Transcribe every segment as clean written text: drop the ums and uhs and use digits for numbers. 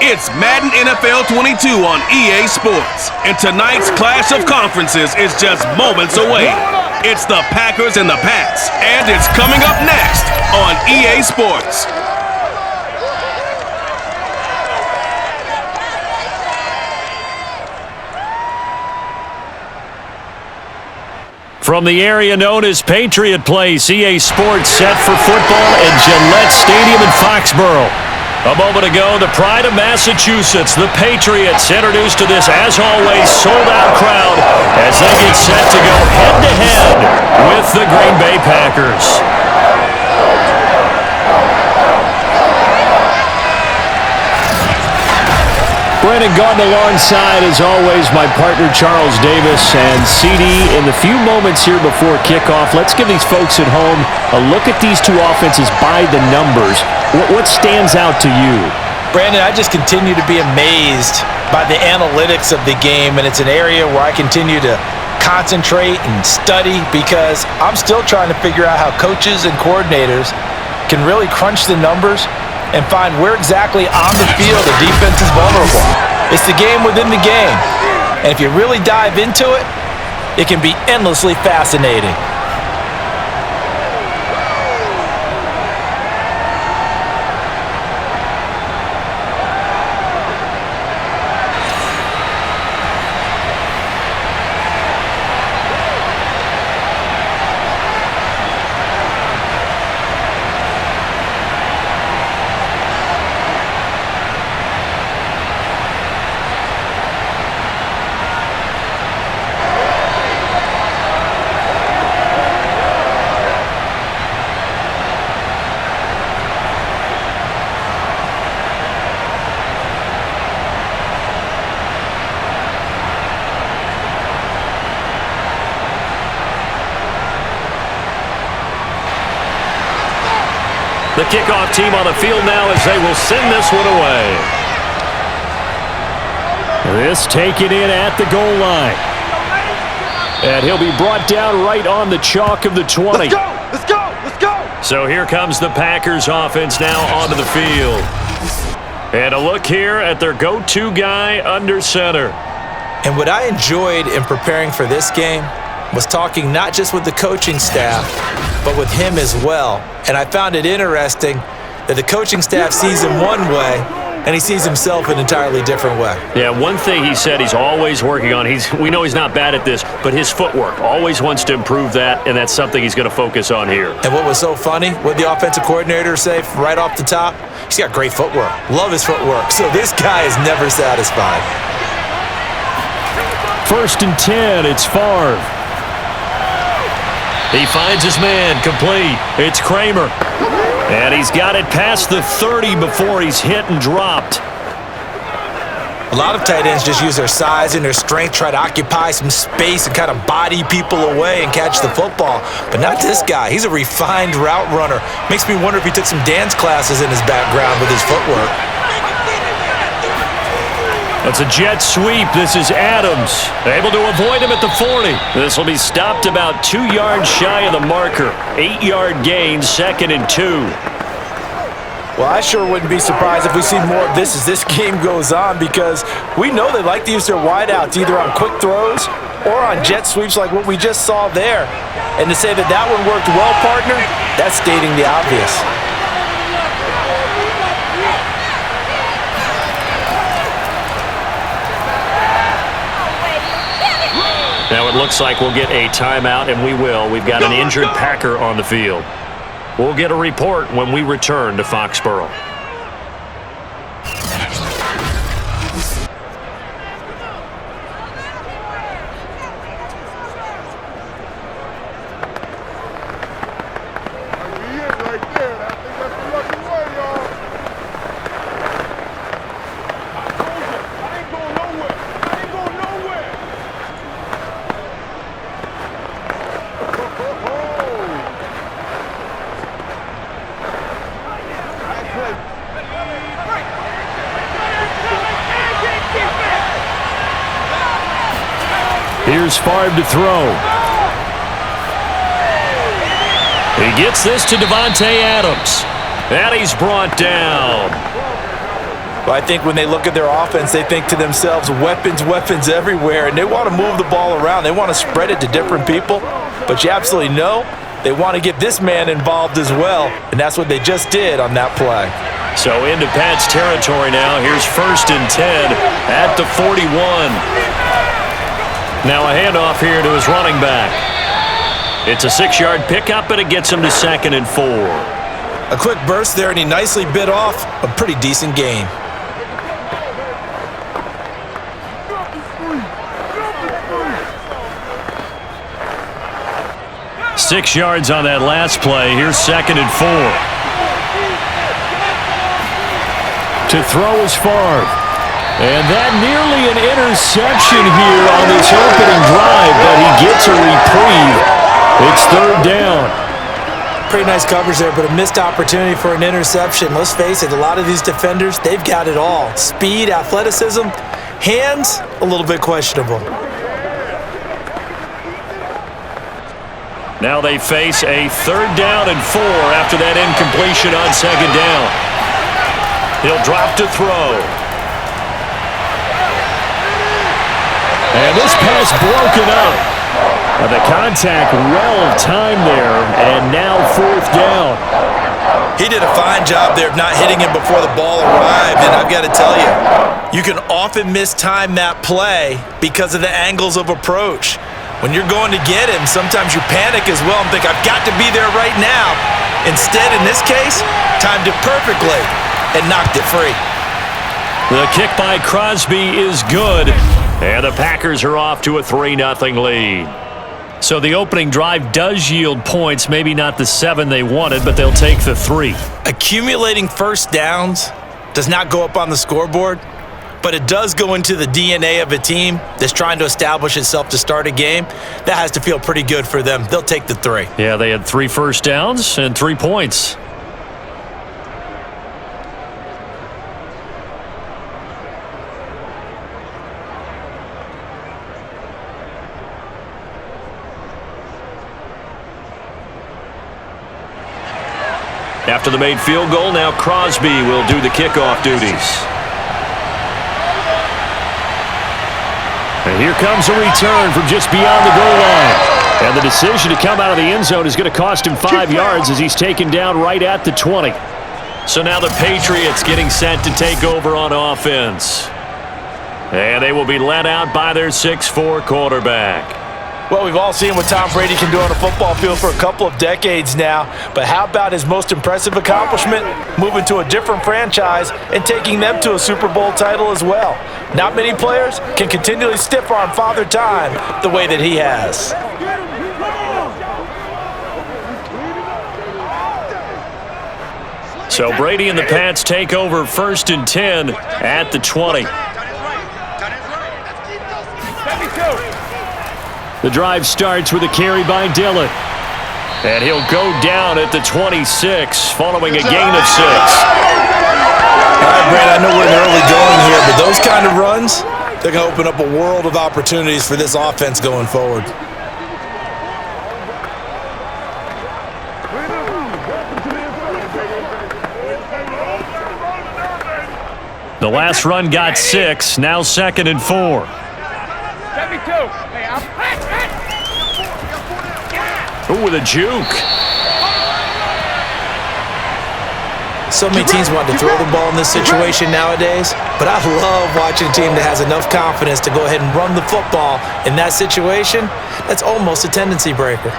It's Madden NFL 22 on EA Sports, and tonight's clash of conferences is just moments away. It's the Packers and the Pats, and it's coming up next on EA Sports. From the area known as Patriot Place, EA Sports set for football at Gillette Stadium in Foxborough. A moment ago, the pride of Massachusetts, the Patriots, introduced to this, as always, sold-out crowd as they get set to go head-to-head with the Green Bay Packers. Brandon Gordon alongside, as always, my partner Charles Davis. And CD, in the few moments here before kickoff, let's give these folks at home a look at these two offenses by the numbers. What stands out to you? Brandon, I just continue to be amazed by the analytics of the game, and it's an area where I continue to concentrate and study because I'm still trying to figure out how coaches and coordinators can really crunch the numbers and find where exactly on the field the defense is vulnerable. It's the game within the game. And if you really dive into it, it can be endlessly fascinating. The kickoff team on the field now as they will send this one away. This taken in at the goal line. And he'll be brought down right on the chalk of the 20. Let's go! Let's go! Let's go! So here comes the Packers offense now onto the field. And a look here at their go-to guy under center. And what I enjoyed in preparing for this game was talking not just with the coaching staff, but with him as well. And I found it interesting that the coaching staff sees him one way, and he sees himself an entirely different way. Yeah, one thing he said he's always working on, we know he's not bad at this, but his footwork, always wants to improve that, and that's something he's going to focus on here. And what was so funny, what the offensive coordinator say right off the top, he's got great footwork. Love his footwork. So this guy is never satisfied. 1st and 10, it's Favre. He finds his man, complete. It's Kramer. And he's got it past the 30 before he's hit and dropped. A lot of tight ends just use their size and their strength, try to occupy some space and kind of body people away and catch the football. But not this guy. He's a refined route runner. Makes me wonder if he took some dance classes in his background with his footwork. It's a jet sweep. This is Adams. Able to avoid him at the 40. This will be stopped about 2 yards shy of the marker. 8-yard gain, 2nd and 2. Well, I sure wouldn't be surprised if we see more of this as this game goes on because we know they like to use their wideouts either on quick throws or on jet sweeps like what we just saw there. And to say that that one worked well, partner, that's stating the obvious. Now it looks like we'll get a timeout, and we will. We've got an injured Packer on the field. We'll get a report when we return to Foxborough. Here's Favre to throw. He gets this to Davante Adams. And he's brought down. But I think when they look at their offense, they think to themselves, weapons, weapons everywhere, and they want to move the ball around. They want to spread it to different people, but you absolutely know they want to get this man involved as well, and that's what they just did on that play. So into Pat's territory now. Here's 1st and 10 at the 41. Now a handoff here to his running back. It's a 6-yard pickup, and it gets him to 2nd and 4. A quick burst there, and he nicely bit off a pretty decent gain. Six yards on that last play. Here's 2nd and 4. To throw is Favre. And that nearly an interception here on this opening drive, but he gets a reprieve. It's 3rd down. Pretty nice coverage there, but a missed opportunity for an interception. Let's face it, a lot of these defenders, they've got it all. Speed, athleticism, hands, a little bit questionable. Now they face a 3rd down and 4 after that incompletion on 2nd down. He'll drop to throw. And this pass broken up. And the contact well-timed there, and now 4th down. He did a fine job there of not hitting him before the ball arrived, and I've got to tell you, you can often mistime that play because of the angles of approach. When you're going to get him, sometimes you panic as well and think, I've got to be there right now. Instead, in this case, timed it perfectly and knocked it free. The kick by Crosby is good, and the Packers are off to a 3-0 lead. So the opening drive does yield points, maybe not the 7 they wanted, but they'll take the 3. Accumulating first downs does not go up on the scoreboard, but it does go into the DNA of a team that's trying to establish itself to start a game. That has to feel pretty good for them. They'll take the 3. Yeah, they had 3 first downs and 3 points. After the made field goal, now Crosby will do the kickoff duties. And here comes a return from just beyond the goal line. And the decision to come out of the end zone is going to cost him 5 yards as he's taken down right at the 20. So now the Patriots getting set to take over on offense. And they will be led out by their 6'4" quarterback. Well, we've all seen what Tom Brady can do on a football field for a couple of decades now, but how about his most impressive accomplishment? Moving to a different franchise and taking them to a Super Bowl title as well. Not many players can continually stiff-arm Father Time the way that he has. So Brady and the Pats take over 1st and 10 at the 20. The drive starts with a carry by Dillon. And he'll go down at the 26 following a gain of 6. All right, Brad, I know we're in the early going here, but those kind of runs, they're going to open up a world of opportunities for this offense going forward. The last run got 6, now 2nd and 4. Ooh, with a juke. So many teams want to throw the ball in this situation nowadays, but I love watching a team that has enough confidence to go ahead and run the football in that situation. That's almost a tendency breaker.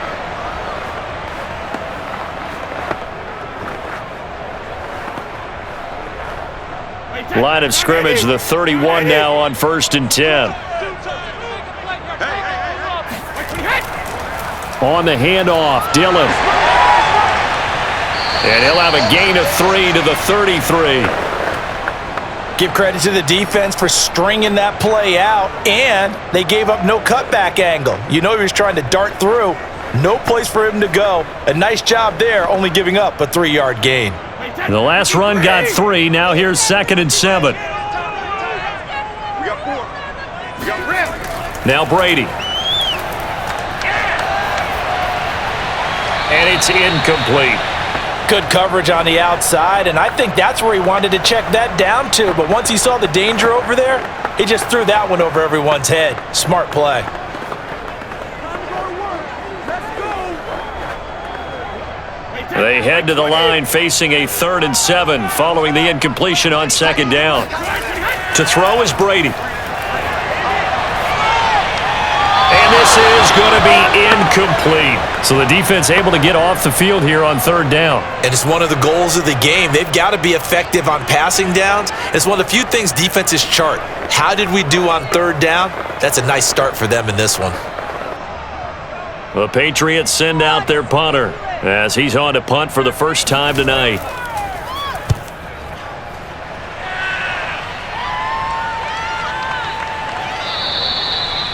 Line of scrimmage, the 31 now on 1st and 10. On the handoff, Dillon. And he'll have a gain of 3 to the 33. Give credit to the defense for stringing that play out, and they gave up no cutback angle. You know he was trying to dart through. No place for him to go. A nice job there, only giving up a 3-yard gain. The last run got 3. Now here's 2nd and 7. Now Brady. And it's incomplete. Good coverage on the outside, and I think that's where he wanted to check that down to. But once he saw the danger over there, he just threw that one over everyone's head. Smart play. They head to the line facing a 3rd and 7 following the incompletion on 2nd down. To throw is Brady. And this is going to be incomplete. So the defense able to get off the field here on 3rd down. And it's one of the goals of the game. They've got to be effective on passing downs. It's one of the few things defenses chart. How did we do on 3rd down? That's a nice start for them in this one. The Patriots send out their punter as he's on to punt for the first time tonight.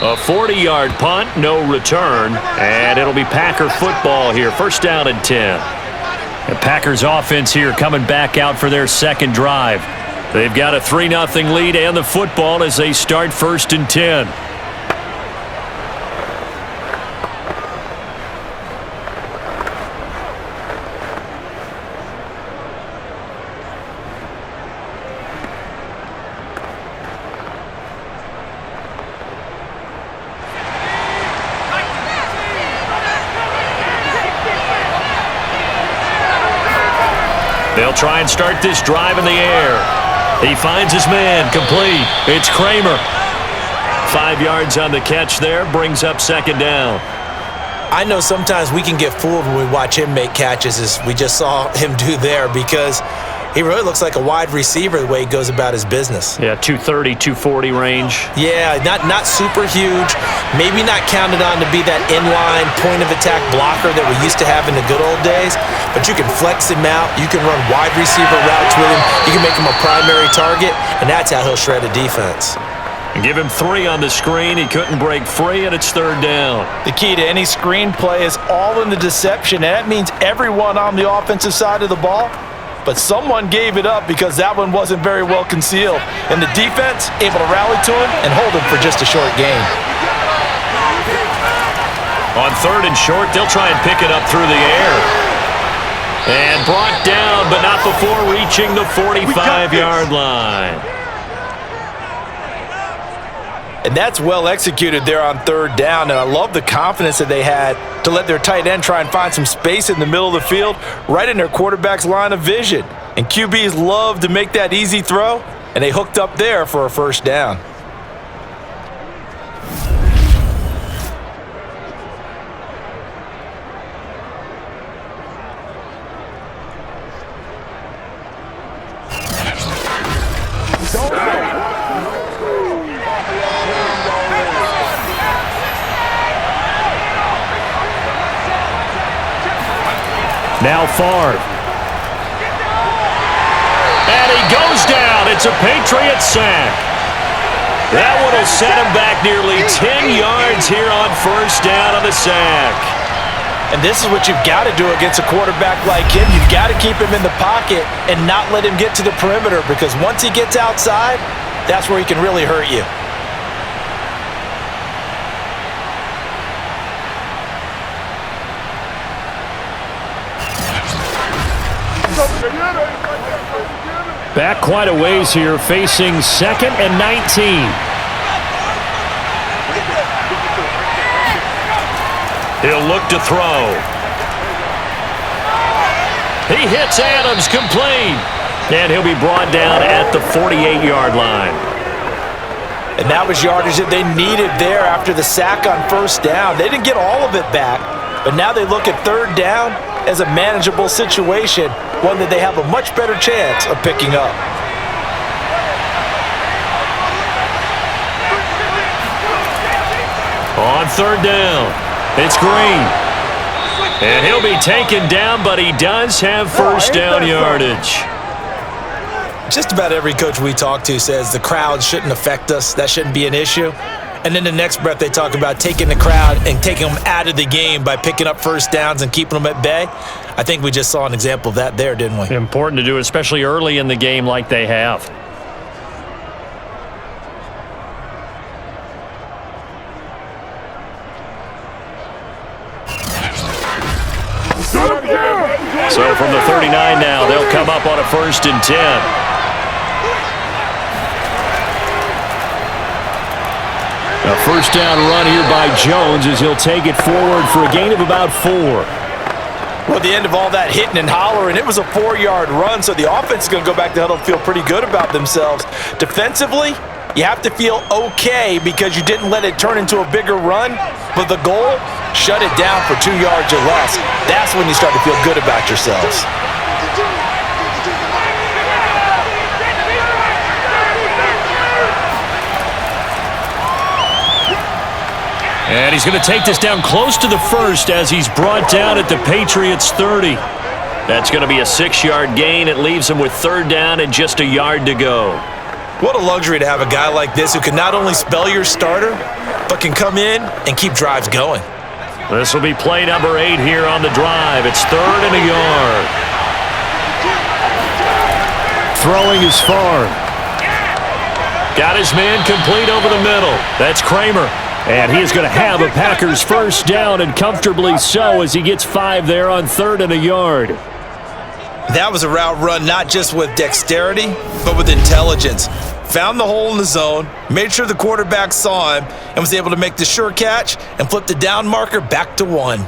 A 40-yard punt, no return, and it'll be Packer football here. 1st down and 10. The Packers offense here coming back out for their 2nd drive. They've got a 3-0 lead and the football as they start 1st and 10. They'll try and start this drive in the air. He finds his man, complete. It's Kramer. 5 yards on the catch there, brings up 2nd down. I know sometimes we can get fooled when we watch him make catches, as we just saw him do there, because he really looks like a wide receiver the way he goes about his business. Yeah, 230, 240 range. Yeah, not super huge. Maybe not counted on to be that inline point-of-attack blocker that we used to have in the good old days, but you can flex him out. You can run wide receiver routes with him. You can make him a primary target, and that's how he'll shred a defense. And give him 3 on the screen. He couldn't break free, and it's 3rd down. The key to any screen play is all in the deception, and that means everyone on the offensive side of the ball. But someone gave it up because that one wasn't very well concealed. And the defense able to rally to him and hold him for just a short gain. On 3rd and short, they'll try and pick it up through the air. And brought down, but not before reaching the 45-yard line. And that's well executed there on 3rd down. And I love the confidence that they had to let their tight end try and find some space in the middle of the field, right in their quarterback's line of vision. And QBs love to make that easy throw, and they hooked up there for a 1st down. Now Favre. And he goes down. It's a Patriots sack. That one will set him back nearly 10 yards here on 1st down on the sack. And this is what you've got to do against a quarterback like him. You've got to keep him in the pocket and not let him get to the perimeter, because once he gets outside, that's where he can really hurt you. Back quite a ways here, facing 2nd and 19. He'll look to throw. He hits Adams, complete. And he'll be brought down at the 48-yard line. And that was yardage that they needed there after the sack on 1st down. They didn't get all of it back, but now they look at 3rd down as a manageable situation, one that they have a much better chance of picking up. On 3rd down, it's Green. And he'll be taken down, but he does have 1st down yardage. Just about every coach we talk to says the crowd shouldn't affect us. That shouldn't be an issue. And then the next breath they talk about taking the crowd and taking them out of the game by picking up 1st downs and keeping them at bay. I think we just saw an example of that there, didn't we? Important to do, especially early in the game like they have. So from the 39 now, they'll come up on a 1st and 10. A first down run here by Jones as he'll take it forward for a gain of about 4. Well, at the end of all that hitting and hollering, it was a 4-yard run, so the offense is going to go back to the huddle and feel pretty good about themselves. Defensively, you have to feel okay because you didn't let it turn into a bigger run, but the goal, shut it down for 2 yards or less. That's when you start to feel good about yourselves. And he's going to take this down close to the 1st as he's brought down at the Patriots 30. That's going to be a 6-yard gain. It leaves him with 3rd down and just a yard to go. What a luxury to have a guy like this who can not only spell your starter, but can come in and keep drives going. This will be play number 8 here on the drive. It's 3rd and a yard. Throwing is far. Got his man complete over the middle. That's Kramer. And he is going to have a Packers 1st down, and comfortably so, as he gets 5 there on 3rd and a yard. That was a route run not just with dexterity, but with intelligence. Found the hole in the zone, made sure the quarterback saw him, and was able to make the sure catch and flip the down marker back to 1.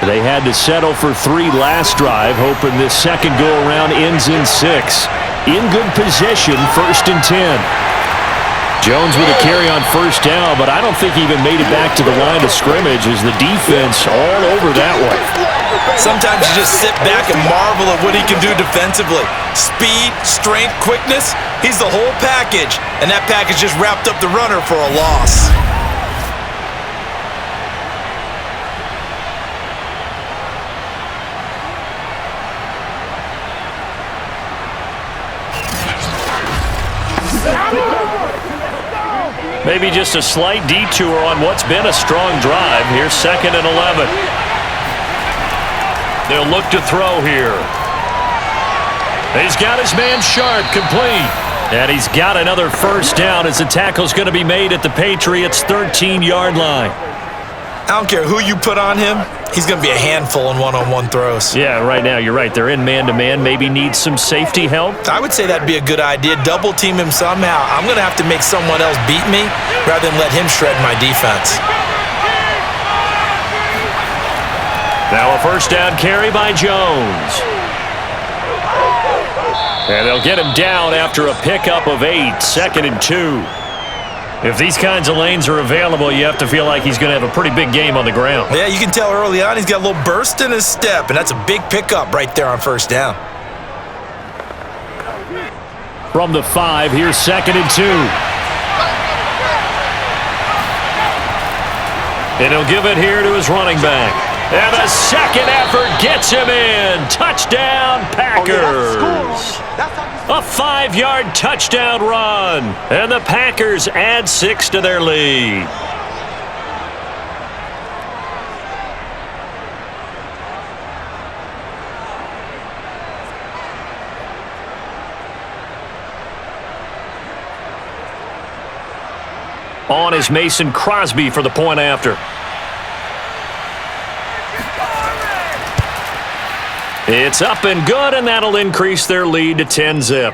They had to settle for 3 last drive, hoping this second go-around ends in 6. In good possession, 1st and 10. Jones with a carry on 1st down, but I don't think he even made it back to the line of scrimmage as the defense all over that one. Sometimes you just sit back and marvel at what he can do defensively. Speed, strength, quickness, he's the whole package, and that package just wrapped up the runner for a loss. Maybe just a slight detour on what's been a strong drive. Here's 2nd and 11. They'll look to throw here. He's got his man Sharp complete. And he's got another 1st down as the tackle's going to be made at the Patriots' 13-yard line. I don't care who you put on him, he's going to be a handful in one-on-one throws. Yeah, right now you're right. They're in man-to-man. Maybe needs some safety help. I would say that'd be a good idea. Double team him somehow. I'm going to have to make someone else beat me rather than let him shred my defense. Now a 1st down carry by Jones. And they'll get him down after a pickup of 8, 2nd and 2. If these kinds of lanes are available, you have to feel like he's going to have a pretty big game on the ground. Yeah, you can tell early on he's got a little burst in his step, and that's a big pickup right there on 1st down. From the 5, here's 2nd and 2. And he'll give it here to his running back. And the second effort gets him in. Touchdown, Packers. A 5-yard touchdown run. And the Packers add 6 to their lead. On is Mason Crosby for the point after. It's up and good, and that'll increase their lead to 10-zip.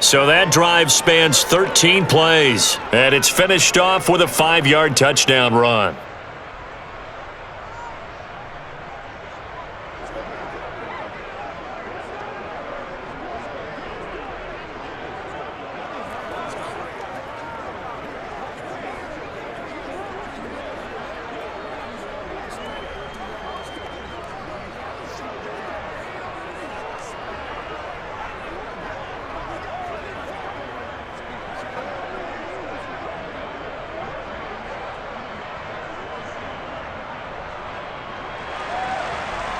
So that drive spans 13 plays, and it's finished off with a 5-yard touchdown run.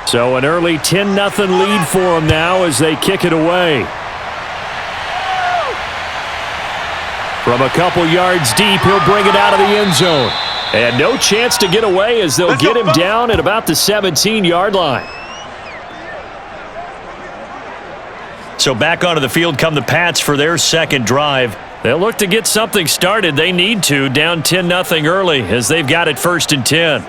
So an early 10-0 lead for them now as they kick it away. From a couple yards deep, he'll bring it out of the end zone. And no chance to get away as they'll get him down at about the 17-yard line. So back onto the field come the Pats for their second drive. They'll look to get something started. They need to, down 10-0 early as they've got it 1st and 10.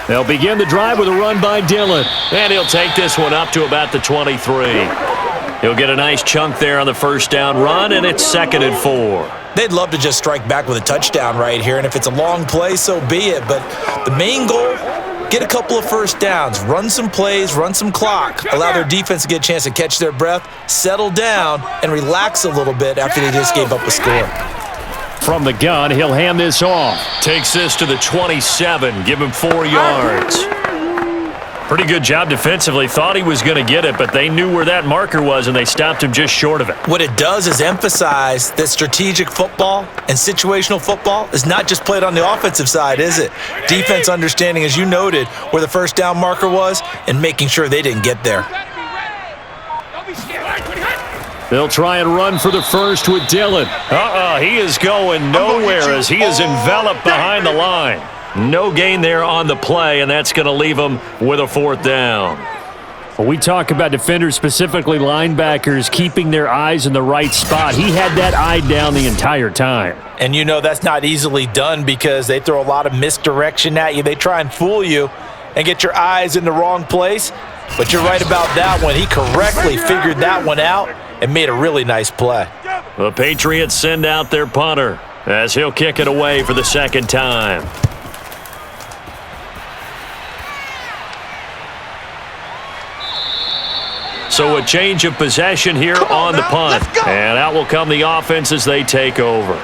They'll begin the drive with a run by Dillon. And he'll take this one up to about the 23. He'll get a nice chunk there on the 1st down run, and it's 2nd and 4. They'd love to just strike back with a touchdown right here, and if it's a long play, so be it. But the main goal, get a couple of 1st downs, run some plays, run some clock, allow their defense to get a chance to catch their breath, settle down, and relax a little bit after they just gave up a score. From the gun, he'll hand this off. Takes this to the 27, give him 4 yards. Pretty good job defensively. Thought he was going to get it, but they knew where that marker was, and they stopped him just short of it. What it does is emphasize that strategic football and situational football is not just played on the offensive side, is it? Defense understanding, as you noted, where the 1st down marker was and making sure they didn't get there. They'll try and run for the 1st with Dillon. He is going nowhere as he is enveloped behind the line. No gain there on the play, and that's going to leave him with a 4th down. When we talk about defenders, specifically linebackers, keeping their eyes in the right spot, he had that eye down the entire time. And you know that's not easily done because they throw a lot of misdirection at you. They try and fool you and get your eyes in the wrong place. But you're right about that one. He correctly figured that one out and made a really nice play. The Patriots send out their punter as he'll kick it away for the 2nd time. So a change of possession here on the punt. And out will come the offense as they take over.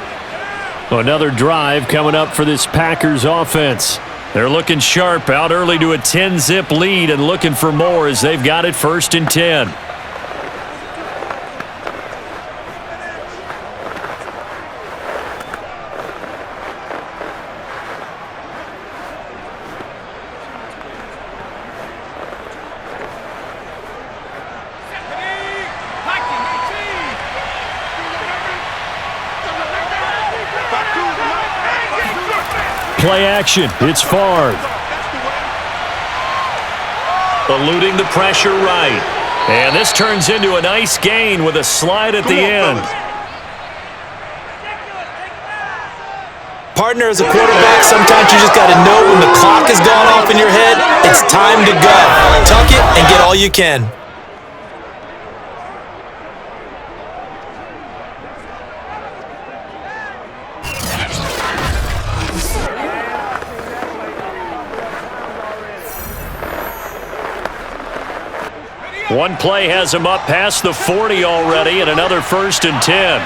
Another drive coming up for this Packers offense. They're looking sharp, out early to a 10-zip lead and looking for more as they've got it 1st and 10. Play action. It's Favre. Eluding the pressure right. And this turns into a nice gain with a slide at the end. Partner, as a quarterback, sometimes you just got to know when the clock has gone off in your head, it's time to go. Tuck it and get all you can. One play has him up past the 40 already, and another 1st and 10.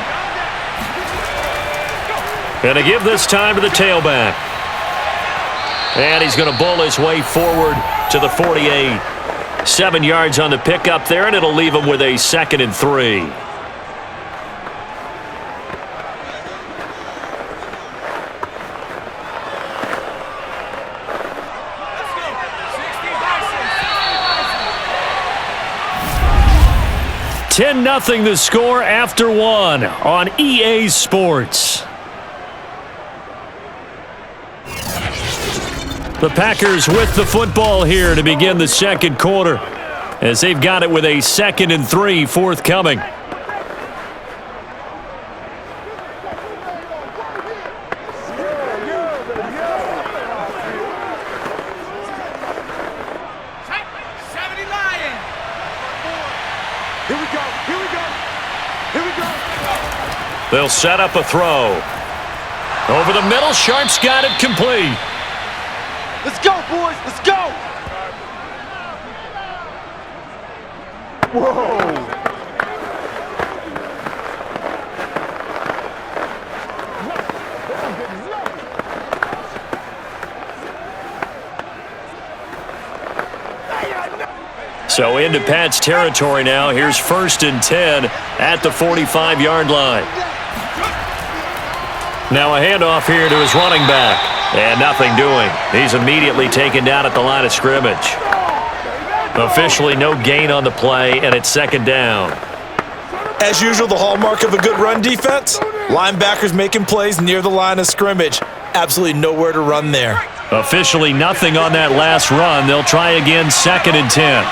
And to give this time to the tailback. And he's going to bull his way forward to the 48. 7 yards on the pickup there, and it'll leave him with a 2nd and 3. $10-0 the score after 1 on EA Sports. The Packers with the football here to begin the 2nd quarter as they've got it with a 2nd and 3 forthcoming. They'll set up a throw. Over the middle, Sharp's got it complete. Let's go, boys. Let's go. Whoa. So into Pat's territory now. Here's 1st and 10 at the 45-yard line. Now a handoff here to his running back. And nothing doing. He's immediately taken down at the line of scrimmage. Officially no gain on the play, and it's second down. As usual, the hallmark of a good run defense, linebackers making plays near the line of scrimmage. Absolutely nowhere to run there. Officially nothing on that last run. They'll try again, 2nd and 10.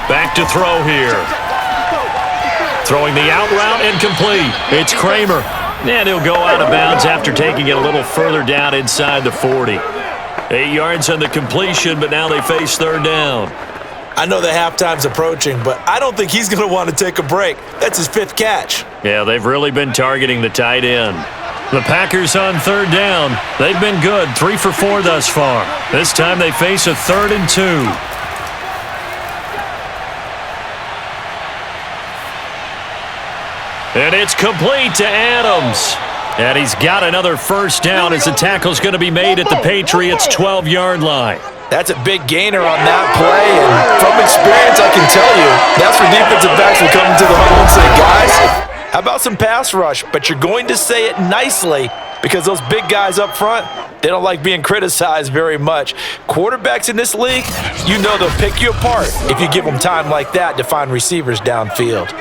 Back to throw here. Throwing the out route incomplete. It's Kramer. And he'll go out of bounds after taking it a little further down inside the 40. 8 yards on the completion, but now they face 3rd down. I know the halftime's approaching, but I don't think he's going to want to take a break. That's his 5th catch. Yeah, they've really been targeting the tight end. The Packers on 3rd down. They've been good, 3 for 4 thus far. This time they face a 3rd and 2. And it's complete to Adams. And he's got another first down as the tackle's going to be made at the Patriots' 12-yard line. That's a big gainer on that play, and from experience, I can tell you, that's where defensive backs will come into the huddle and say, guys, how about some pass rush? But you're going to say it nicely because those big guys up front, they don't like being criticized very much. Quarterbacks in this league, you know they'll pick you apart if you give them time like that to find receivers downfield.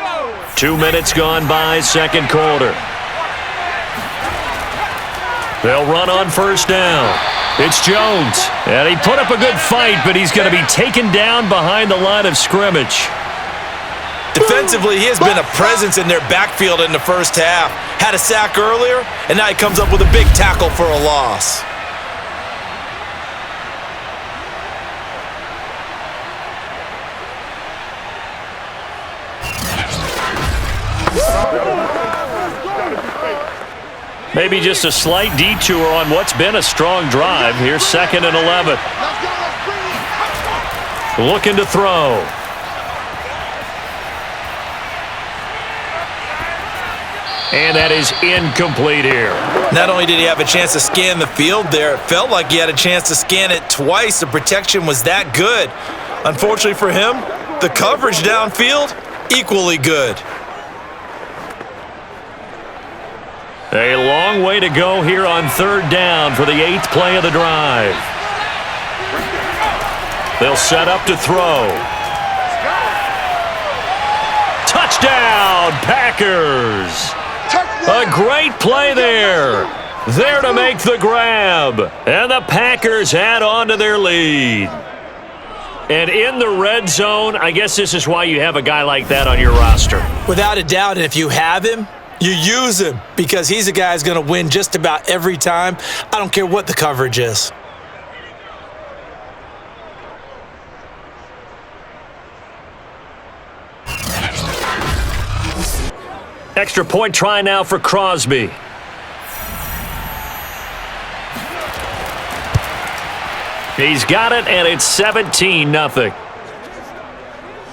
2 minutes gone by, 2nd quarter. They'll run on first down. It's Jones, and he put up a good fight, but he's going to be taken down behind the line of scrimmage. Defensively, he has been a presence in their backfield in the first half. Had a sack earlier, and now he comes up with a big tackle for a loss. Maybe just a slight detour on what's been a strong drive. Here's 2nd and 11. Looking to throw. And that is incomplete here. Not only did he have a chance to scan the field there, it felt like he had a chance to scan it twice. The protection was that good. Unfortunately for him, the coverage downfield, equally good. A long way to go here on 3rd down for the 8th play of the drive. They'll set up to throw. Touchdown, Packers! A great play there. There to make the grab. And the Packers add on to their lead. And in the red zone, I guess this is why you have a guy like that on your roster. Without a doubt, and if you have him, you use him because he's a guy who's going to win just about every time. I don't care what the coverage is. Extra point try now for Crosby. He's got it, and it's 17-0.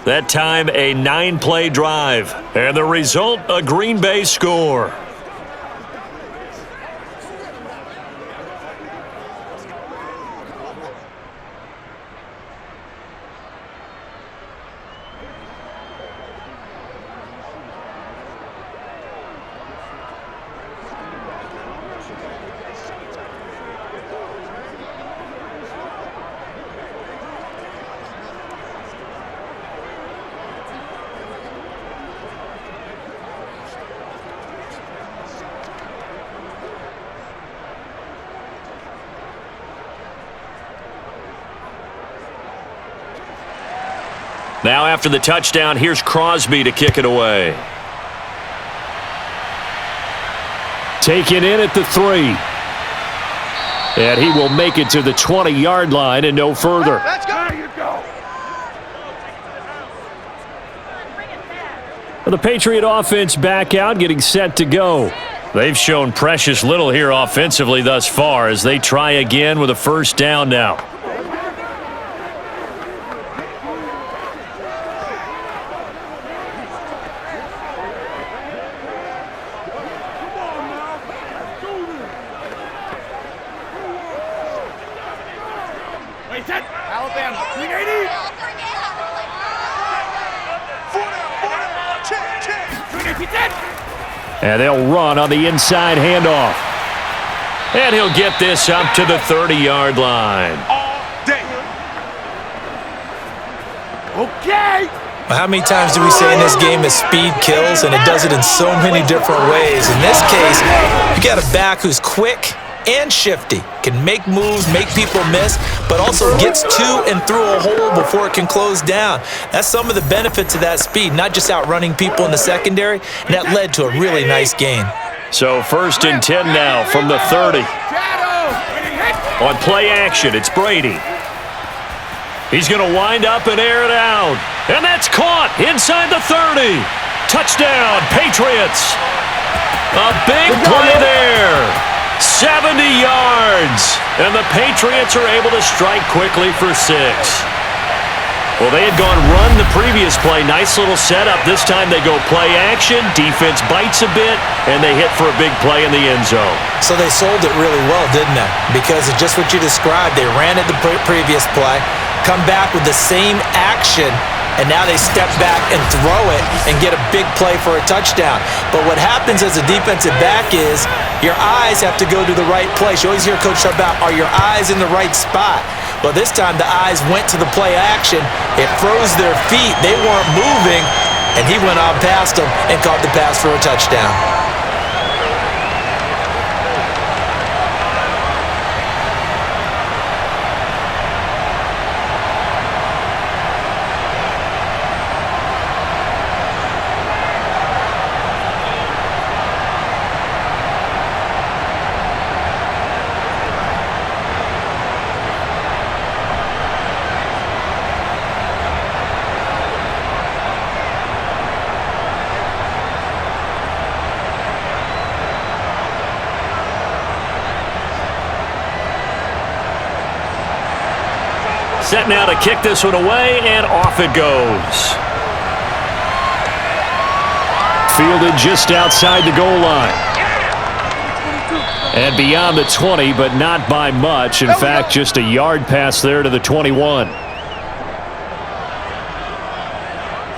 That time, a 9-play drive. And the result, a Green Bay score. Now after the touchdown, here's Crosby to kick it away. Taken in at the 3. And he will make it to the 20-yard line and no further. Let's go. There you go. The Patriot offense back out, getting set to go. They've shown precious little here offensively thus far as they try again with a first down now. Alabama, 380. And they'll run on the inside handoff. And he'll get this up to the 30-yard line. All day. Okay. How many times do we say in this game that speed kills, and it does it in so many different ways? In this case, you got a back who's quick and shifty, can make moves, make people miss, but also gets to and through a hole before it can close down. That's some of the benefits of that speed, not just outrunning people in the secondary, and that led to a really nice gain. So 1st and 10 now from the 30. On play action, it's Brady. He's going to wind up and air it out. And that's caught inside the 30. Touchdown, Patriots. A big play there. 70 yards. And the Patriots are able to strike quickly for 6. Well, they had gone run the previous play. Nice little setup. This time they go play action. Defense bites a bit, and they hit for a big play in the end zone. So they sold it really well, didn't they? Because of just what you described. They ran it the previous play, come back with the same action, and now they step back and throw it and get a big play for a touchdown. But what happens as a defensive back is your eyes have to go to the right place. You always hear Coach talk about, are your eyes in the right spot? Well, this time the eyes went to the play action. It froze their feet. They weren't moving, and he went on past them and caught the pass for a touchdown. Set now to kick this one away, and off it goes. Fielded just outside the goal line. And beyond the 20, but not by much. In fact, just a yard pass there to the 21.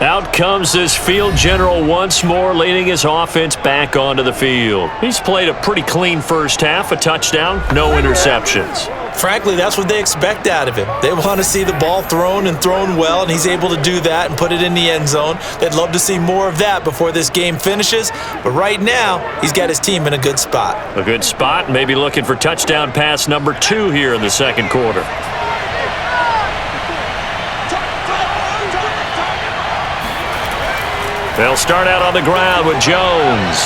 Out comes this field general once more, leading his offense back onto the field. He's played a pretty clean first half, a touchdown, no interceptions. Frankly, that's what they expect out of him. They want to see the ball thrown and thrown well, and he's able to do that and put it in the end zone. They'd love to see more of that before this game finishes, but right now, he's got his team in a good spot. A good spot, maybe looking for touchdown pass number 2 here in the second quarter. They'll start out on the ground with Jones.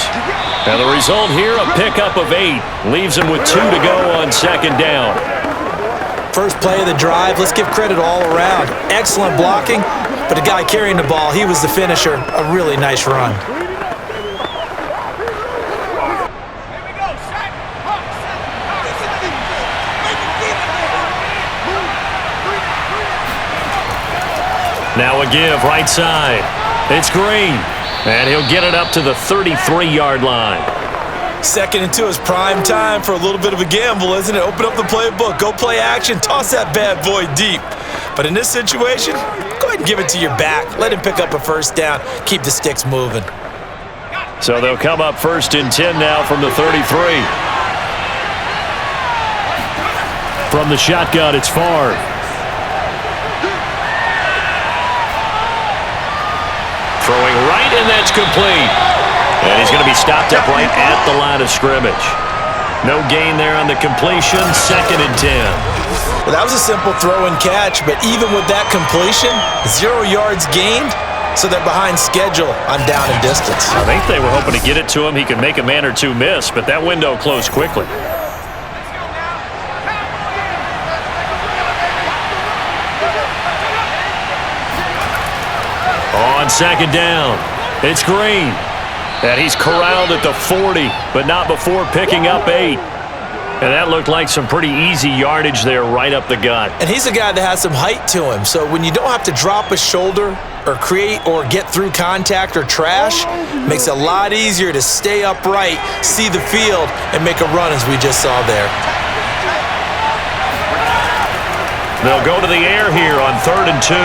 And the result here, a pickup of 8. Leaves him with 2 to go on second down. First play of the drive, let's give credit all around. Excellent blocking, but the guy carrying the ball, he was the finisher. A really nice run. Now a give right side. It's Green, and he'll get it up to the 33-yard line. 2nd and 2 is prime time for a little bit of a gamble, isn't it? Open up the playbook, go play action, toss that bad boy deep. But in this situation, go ahead and give it to your back. Let him pick up a first down, keep the sticks moving. So they'll come up 1st and 10 now from the 33. From the shotgun, it's Favre. Throwing right, and that's complete. And he's going to be stopped up right at the line of scrimmage. No gain there on the completion, 2nd and 10. Well, that was a simple throw and catch, but even with that completion, 0 yards gained, so they're behind schedule on down and distance. I think they were hoping to get it to him. He could make a man or two miss, but that window closed quickly. On 2nd down, it's Green. And he's corralled at the 40, but not before picking up 8. And that looked like some pretty easy yardage there right up the gut. And he's a guy that has some height to him, so when you don't have to drop a shoulder or create or get through contact or trash, it makes it a lot easier to stay upright, see the field, and make a run as we just saw there. They'll go to the air here on 3rd and 2.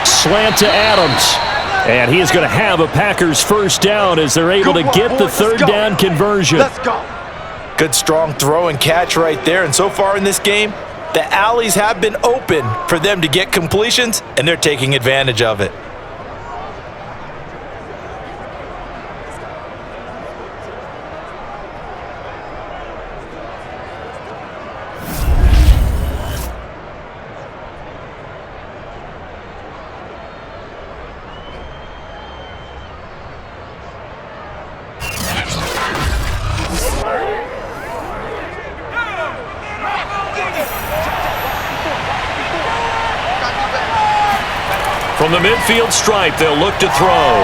Slant to Adams. And he is going to have a Packers first down as they're able to get the 3rd down conversion. Let's go. Good strong throw and catch right there. And so far in this game, The alleys have been open for them to get completions, and they're taking advantage of it. From the midfield stripe, they'll look to throw.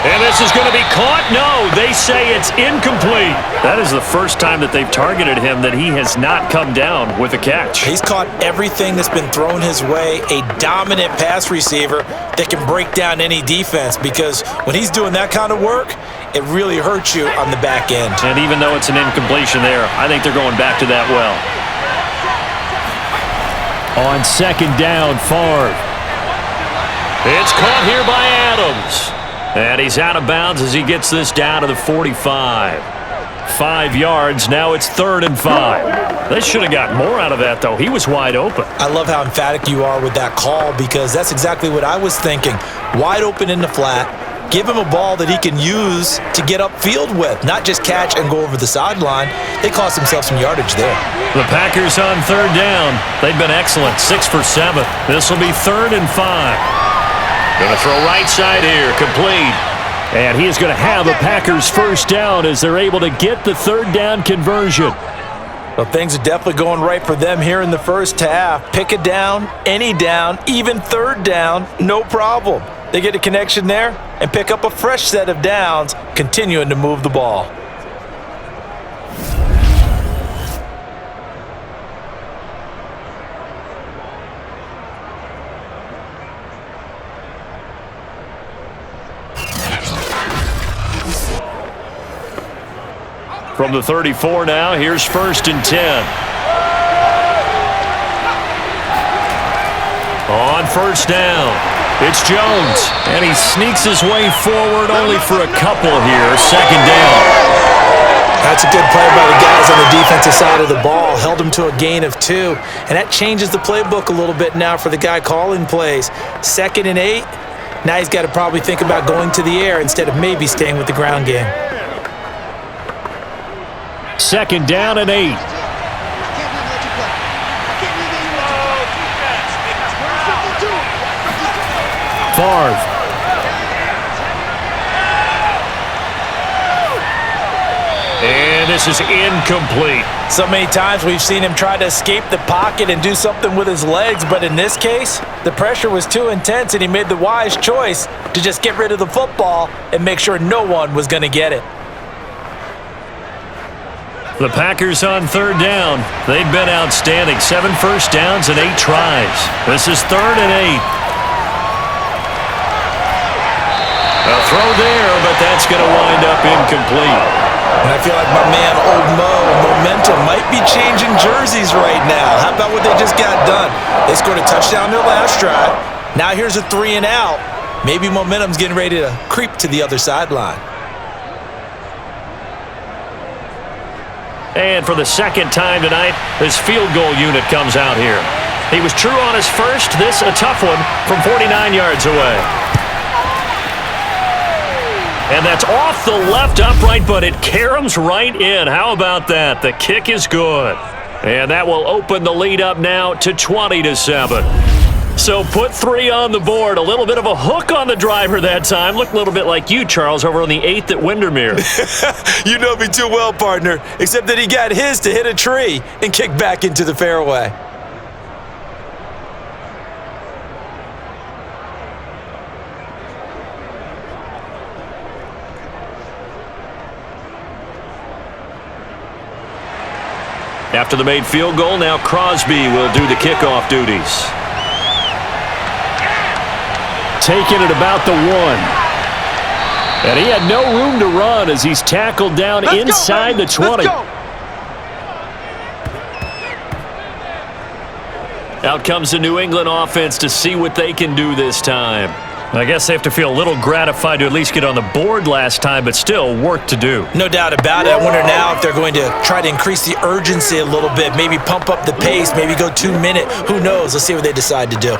And this is going to be caught. No, they say it's incomplete. That is the first time that they've targeted him that he has not come down with a catch. He's caught everything that's been thrown his way. A dominant pass receiver that can break down any defense, because when he's doing that kind of work, it really hurts you on the back end. And even though it's an incompletion there, I think they're going back to that well. On second down, Favre. It's caught here by Adams. And he's out of bounds as he gets this down to the 45. 5 yards, now it's 3rd and 5. They should have got more out of that, though. He was wide open. I love how emphatic you are with that call, because that's exactly what I was thinking. Wide open in the flat. Give him a ball that he can use to get upfield with, not just catch and go over the sideline. They cost themselves some yardage there. The Packers on 3rd down. They've been excellent, 6 for 7. This will be 3rd and 5. Going to throw right side here, complete. And he is going to have a Packers first down as they're able to get the 3rd down conversion. Well, things are definitely going right for them here in the first half. Pick a down, any down, even 3rd down, no problem. They get a connection there and pick up a fresh set of downs, continuing to move the ball. From the 34 now, here's 1st and 10. On 1st down, it's Jones. And he sneaks his way forward only for a couple here. 2nd down. That's a good play by the guys on the defensive side of the ball. Held him to a gain of 2. And that changes the playbook a little bit now for the guy calling plays. 2nd and 8. Now he's got to probably think about going to the air instead of maybe staying with the ground game. 2nd down and 8. Favre. And this is incomplete. So many times we've seen him try to escape the pocket and do something with his legs, but in this case, the pressure was too intense and he made the wise choice to just get rid of the football and make sure no one was going to get it. The Packers on 3rd down. They've been outstanding. 7 first downs and 8 tries. This is 3rd and 8. A throw there, but that's going to wind up incomplete. And I feel like my man, Old Mo, momentum might be changing jerseys right now. How about what they just got done? They scored a touchdown their last drive. Now here's a 3 and out. Maybe momentum's getting ready to creep to the other sideline. And for the 2nd time tonight, his field goal unit comes out here. He was true on his first. This a tough one from 49 yards away. And that's off the left upright, but it caroms right in. How about that? The kick is good. And that will open the lead up now to 20-7. So put 3 on the board. A little bit of a hook on the driver that time. Looked a little bit like you, Charles, over on the 8th at Windermere. You know me too well, partner, except that he got his to hit a tree and kick back into the fairway. After the made field goal, now Crosby will do the kickoff duties. Taking it about the 1. And he had no room to run as he's tackled down inside the 20. Out comes the New England offense to see what they can do this time. I guess they have to feel a little gratified to at least get on the board last time, but still work to do. No doubt about it. I wonder now if they're going to try to increase the urgency a little bit, maybe pump up the pace, maybe go 2 minute. Who knows? Let's see what they decide to do.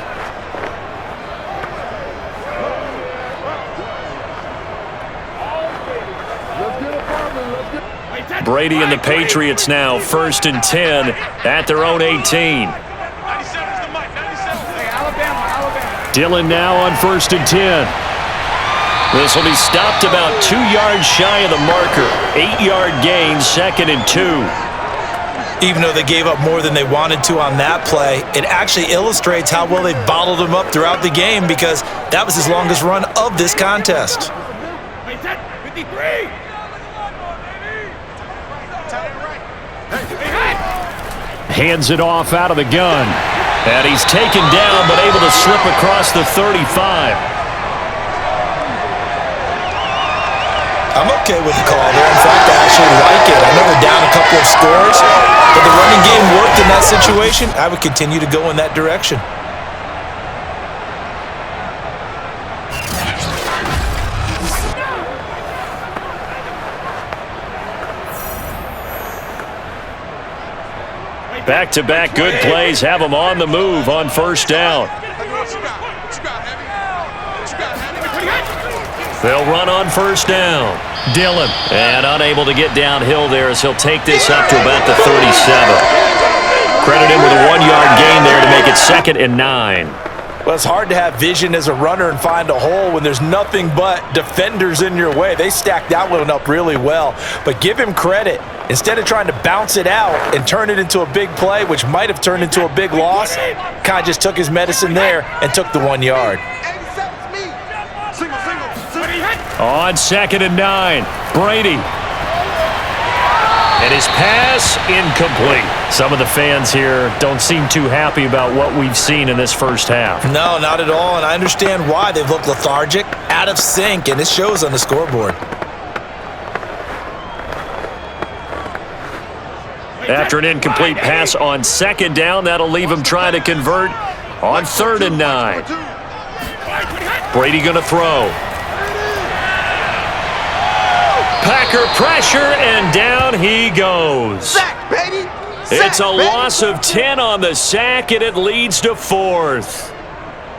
Brady and the Patriots now, 1st and 10 at their own 18. Dillon now on 1st and 10. This will be stopped about 2 yards shy of the marker. 8-yard gain, 2nd and 2. Even though they gave up more than they wanted to on that play, it actually illustrates how well they bottled them up throughout the game because that was his longest run of this contest. 53. Hands it off out of the gun. And he's taken down, but able to slip across the 35. I'm okay with the call there. In fact, I actually like it. I know they're down a couple of scores, but the running game worked in that situation. I would continue to go in that direction. Back-to-back good plays have them on the move on 1st down. They'll run on 1st down. Dillon, and unable to get downhill there as he'll take this up to about the 37. Credit him with a 1-yard gain there to make it 2nd and 9. Well, it's hard to have vision as a runner and find a hole when there's nothing but defenders in your way. They stacked that one up really well. But give him credit. Instead of trying to bounce it out and turn it into a big play, which might have turned into a big loss, kind of just took his medicine there and took the 1 yard. On 2nd and 9, Brady. And his pass incomplete. Some of the fans here don't seem too happy about what we've seen in this first half. No, not at all, and I understand why. They've looked lethargic, out of sync, and it shows on the scoreboard. After an incomplete pass on 2nd down, that'll leave him trying to convert on 3rd and 9. Brady going to throw. Packer pressure, and down he goes. Sack, baby. It's a loss of 10 on the sack, and it leads to 4th.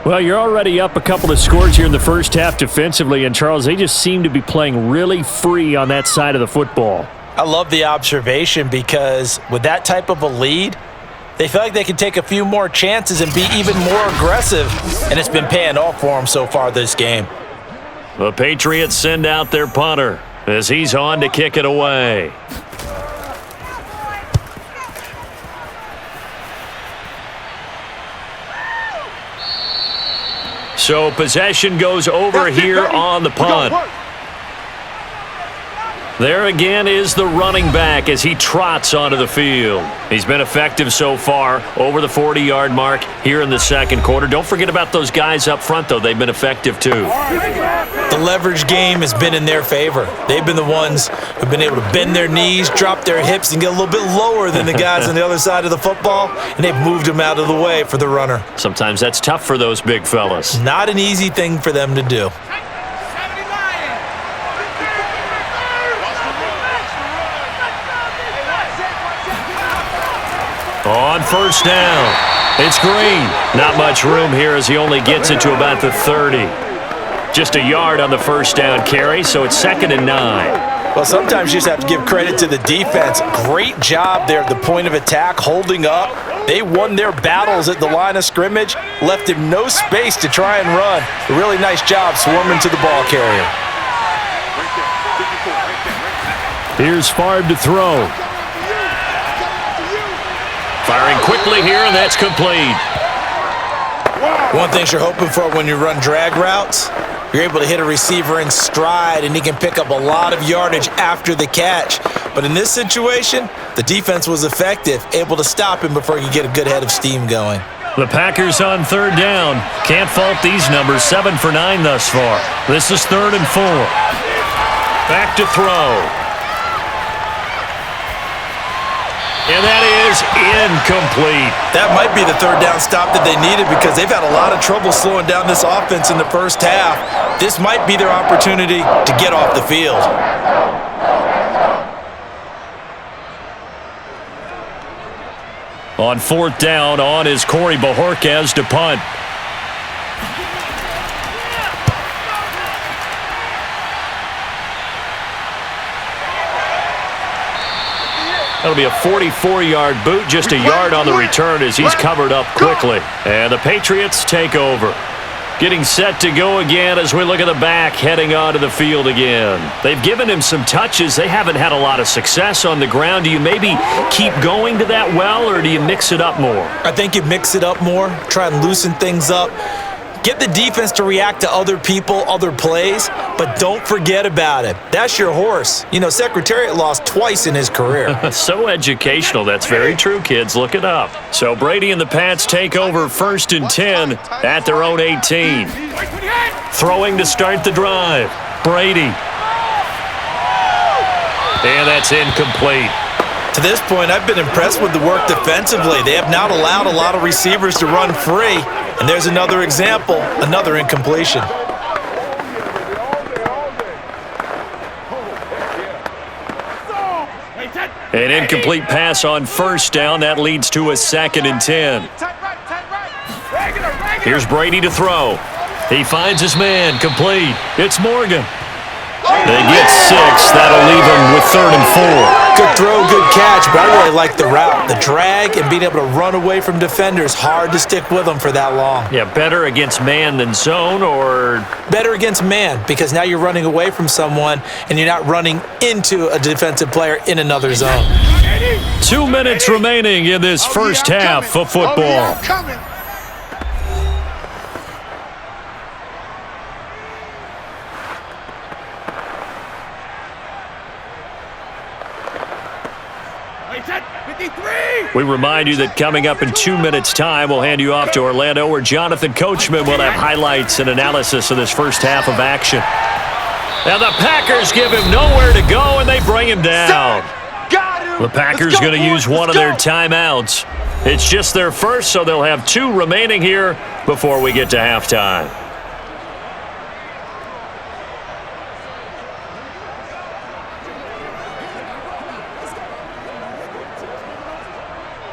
Well, you're already up a couple of scores here in the first half defensively, and Charles, they just seem to be playing really free on that side of the football. I love the observation because with that type of a lead, they feel like they can take a few more chances and be even more aggressive, and it's been paying off for them so far this game. The Patriots send out their punter as he's on to kick it away. So possession goes over here on the punt. There again is the running back as he trots onto the field. He's been effective so far, over the 40-yard mark here in the 2nd quarter. Don't forget about those guys up front, though. They've been effective, too. The leverage game has been in their favor. They've been the ones who've been able to bend their knees, drop their hips, and get a little bit lower than the guys on the other side of the football, and they've moved them out of the way for the runner. Sometimes that's tough for those big fellas. Not an easy thing for them to do. On 1st down, it's Green. Not much room here as he only gets it to about the 30. Just a yard on the 1st down carry, so it's 2nd and 9. Well, sometimes you just have to give credit to the defense. Great job there at the point of attack, holding up. They won their battles at the line of scrimmage, left him no space to try and run. A really nice job swarming to the ball carrier. Here's Favre to throw. Firing quickly here, and that's complete. One thing you're hoping for when you run drag routes, you're able to hit a receiver in stride, and he can pick up a lot of yardage after the catch. But in this situation, the defense was effective, able to stop him before he could get a good head of steam going. The Packers on 3rd down. Can't fault these numbers, 7 for 9 thus far. This is 3rd and 4. Back to throw. And that is incomplete. That might be the third down stop that they needed because they've had a lot of trouble slowing down this offense in the first half. This might be their opportunity to get off the field. On fourth down, on is Corey Bojorquez to punt. That'll be a 44-yard boot, just a yard on the return as he's covered up quickly. And the Patriots take over. Getting set to go again as we look at the back, heading onto the field again. They've given him some touches. They haven't had a lot of success on the ground. Do you maybe keep going to that well, or do you mix it up more? I think you mix it up more, try and loosen things up. Get the defense to react to other people, other plays, but don't forget about it. That's your horse. You know, Secretariat lost twice in his career. So educational. That's very true, kids. Look it up. So Brady and the Pats take over 1st and 10 at their own 18. Throwing to start the drive. Brady. And that's incomplete. To this point, I've been impressed with the work defensively. They have not allowed a lot of receivers to run free. And there's another example, another incompletion. An incomplete pass on first down. That leads to a 2nd and 10. Here's Brady to throw. He finds his man. Complete. It's Morgan. They get 6. That'll leave him with 3rd and 4. Good throw, good catch, but I really like the route. The drag and being able to run away from defenders, hard to stick with them for that long. Yeah, better against man than zone, or? Better against man, because now you're running away from someone and you're not running into a defensive player in another zone. 2 minutes remaining in this first half of football. We remind you that coming up in 2 minutes' time, we'll hand you off to Orlando, where Jonathan Coachman will have highlights and analysis of this first half of action. Now the Packers give him nowhere to go, and they bring him down. The Packers going to use one of their timeouts. It's just their first, so they'll have 2 remaining here before we get to halftime.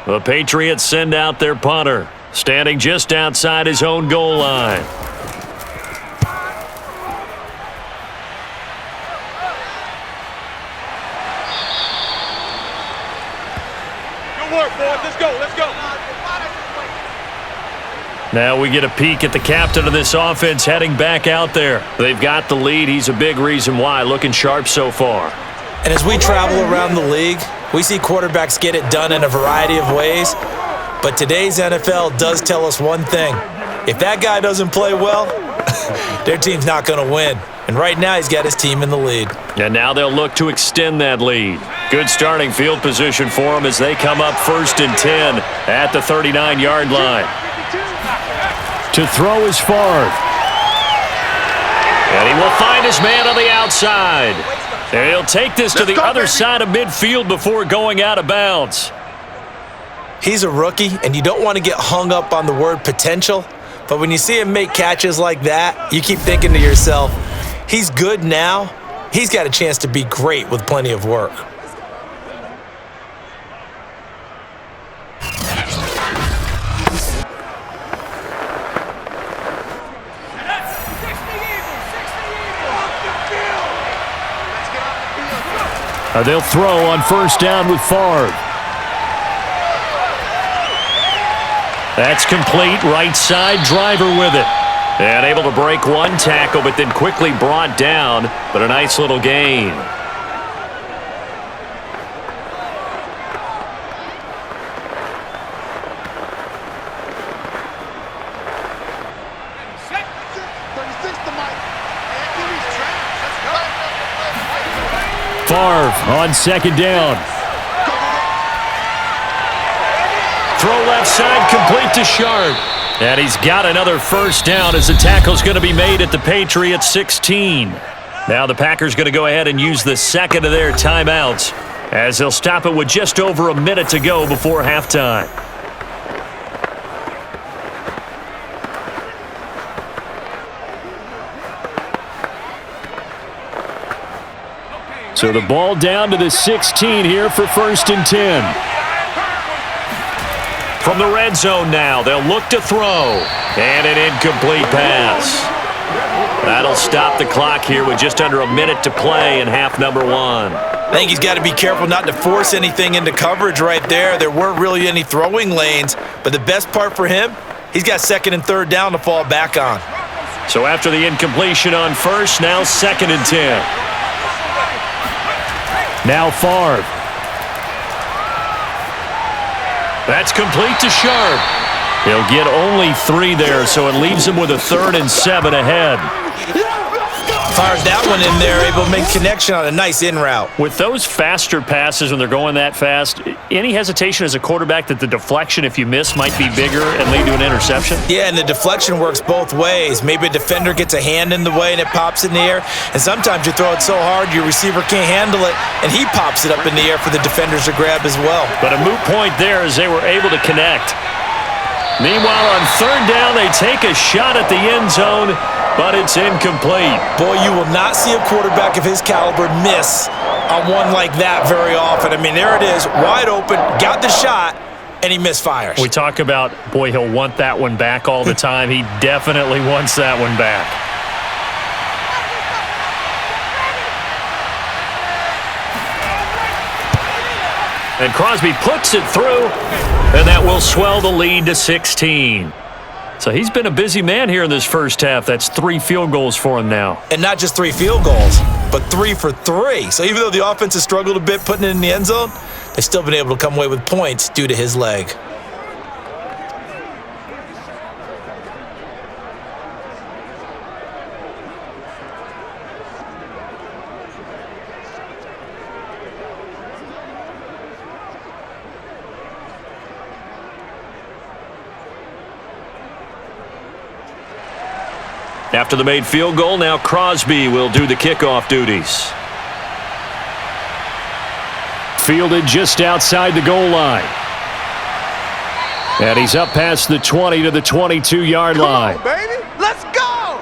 The Patriots send out their punter, standing just outside his own goal line. Good work, boys. Let's go. Let's go. Now we get a peek at the captain of this offense heading back out there. They've got the lead. He's a big reason why. Looking sharp so far. And as we travel around the league, we see quarterbacks get it done in a variety of ways. But today's NFL does tell us one thing. If that guy doesn't play well, their team's not going to win. And right now, he's got his team in the lead. And now they'll look to extend that lead. Good starting field position for them as they come up 1st and 10 at the 39-yard line. To throw is Favre. And he will find his man on the outside. And he'll take this to the other side of midfield before going out of bounds. He's a rookie, and you don't want to get hung up on the word potential. But when you see him make catches like that, you keep thinking to yourself, he's good now. He's got a chance to be great with plenty of work. They'll throw on first down with Favre. That's complete. Right side, Driver with it. And able to break one tackle, but then quickly brought down. But a nice little gain. Favre on second down. Throw left side, complete to Sharp. And he's got another first down as the tackle's going to be made at the Patriots 16. Now the Packers going to go ahead and use the second of their timeouts. as they'll stop it with just over a minute to go before halftime. So the ball down to the 16 here for 1st and 10. From the red zone now, they'll look to throw. And an incomplete pass. That'll stop the clock here with just under a minute to play in half number 1. I think he's got to be careful not to force anything into coverage right there. There weren't really any throwing lanes, but the best part for him, he's got 2nd and 3rd down to fall back on. So after the incompletion on 1st, now 2nd and 10. Now Favre. That's complete to Sharp. He'll get only 3 there, so it leaves him with a 3rd and 7 ahead. Fires that one in there, able to make connection on a nice in route. With those faster passes when they're going that fast, any hesitation as a quarterback that the deflection, if you miss, might be bigger and lead to an interception? Yeah, and the deflection works both ways. Maybe a defender gets a hand in the way and it pops in the air, and sometimes you throw it so hard your receiver can't handle it, and he pops it up in the air for the defenders to grab as well. But a moot point there as they were able to connect. Meanwhile, on 3rd down, they take a shot at the end zone, but it's incomplete. Boy, you will not see a quarterback of his caliber miss on one like that very often. I mean, there it is, wide open, got the shot, and he misfires. We talk about, boy, he'll want that one back all the time. He definitely wants that one back. And Crosby puts it through, and that will swell the lead to 16. So he's been a busy man here in this first half. That's 3 field goals for him now. And not just 3 field goals, but 3 for 3. So even though the offense has struggled a bit putting it in the end zone, they've still been able to come away with points due to his leg. After the made field goal, now Crosby will do the kickoff duties. Fielded just outside the goal line. And he's up past the 20 to the 22-yard line. Come on, baby. Let's go!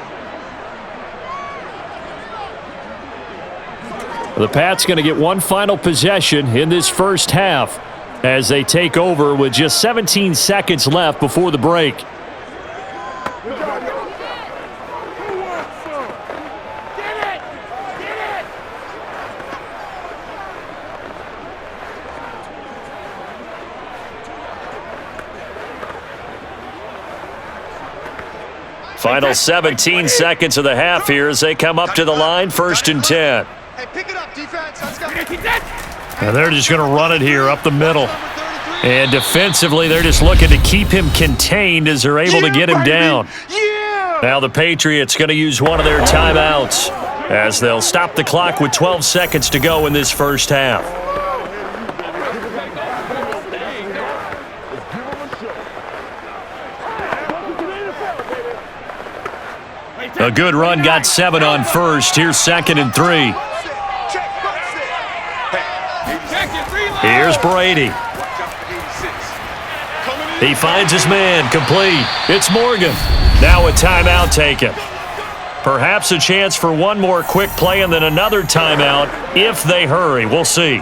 The Pats going to get one final possession in this first half as they take over with just 17 seconds left before the break. Final 17 seconds of the half here as they come up to the line, 1st and 10. Hey, pick it up, defense. Let's go. And they're just going to run it here up the middle. And defensively, they're just looking to keep him contained as they're able to get him down. Yeah! Now the Patriots going to use one of their timeouts as they'll stop the clock with 12 seconds to go in this first half. A good run, got 7 on 1st. Here's 2nd and 3. Here's Brady. He finds his man, complete. It's Morgan. Now a timeout taken. Perhaps a chance for one more quick play and then another timeout if they hurry. We'll see.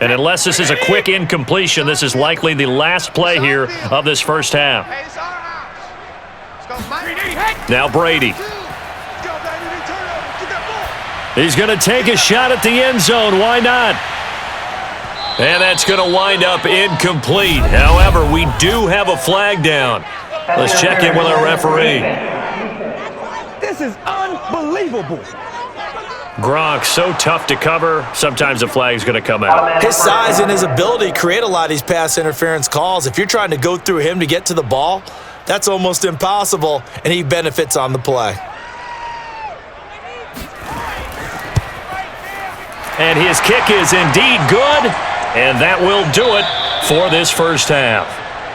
And unless this is a quick incompletion, this is likely the last play here of this first half. Now Brady. He's going to take a shot at the end zone. Why not? And that's going to wind up incomplete. However, we do have a flag down. Let's check in with our referee. This is unbelievable. Gronk, so tough to cover. Sometimes the flag's going to come out. His size and his ability create a lot of these pass interference calls. If you're trying to go through him to get to the ball, that's almost impossible, and he benefits on the play. And his kick is indeed good, and that will do it for this first half.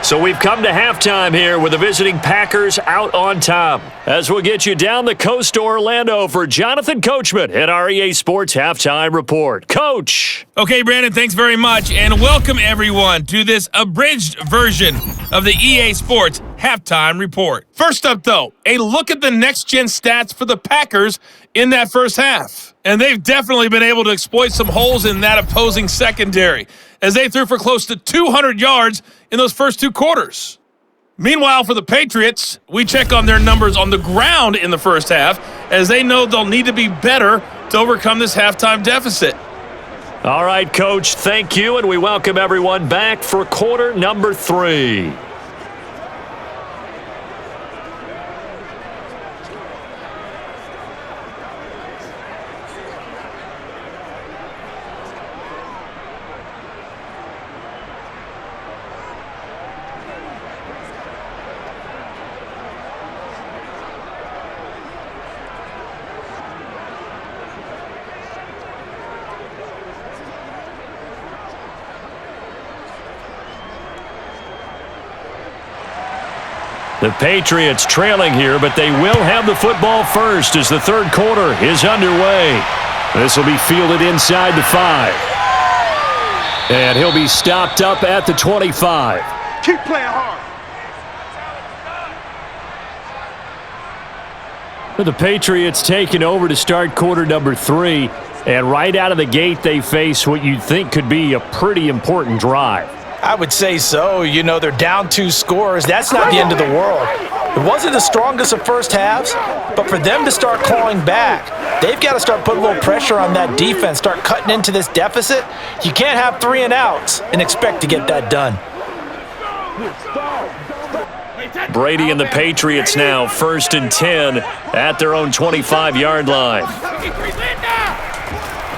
So we've come to halftime here with the visiting Packers out on top. As we'll get you down the coast to Orlando for Jonathan Coachman at our EA Sports Halftime Report. Coach! Okay, Brandon, thanks very much, and welcome everyone to this abridged version of the EA Sports Halftime Report. First up, though, a look at the next-gen stats for the Packers in that first half. And they've definitely been able to exploit some holes in that opposing secondary, as they threw for close to 200 yards in those first two quarters. Meanwhile, for the Patriots, we check on their numbers on the ground in the first half, as they know they'll need to be better to overcome this halftime deficit. All right, Coach, thank you, and we welcome everyone back for quarter number 3. The Patriots trailing here, but they will have the football first as the third quarter is underway. This will be fielded inside the 5. And he'll be stopped up at the 25. Keep playing hard. The Patriots taking over to start quarter number 3. And right out of the gate, they face what you'd think could be a pretty important drive. I would say so. You know, they're down 2 scores. That's not the end of the world. It wasn't the strongest of first halves, but for them to start clawing back, they've got to start putting a little pressure on that defense, start cutting into this deficit. You can't have 3 and outs and expect to get that done. Brady and the Patriots now 1st and 10 at their own 25-yard line.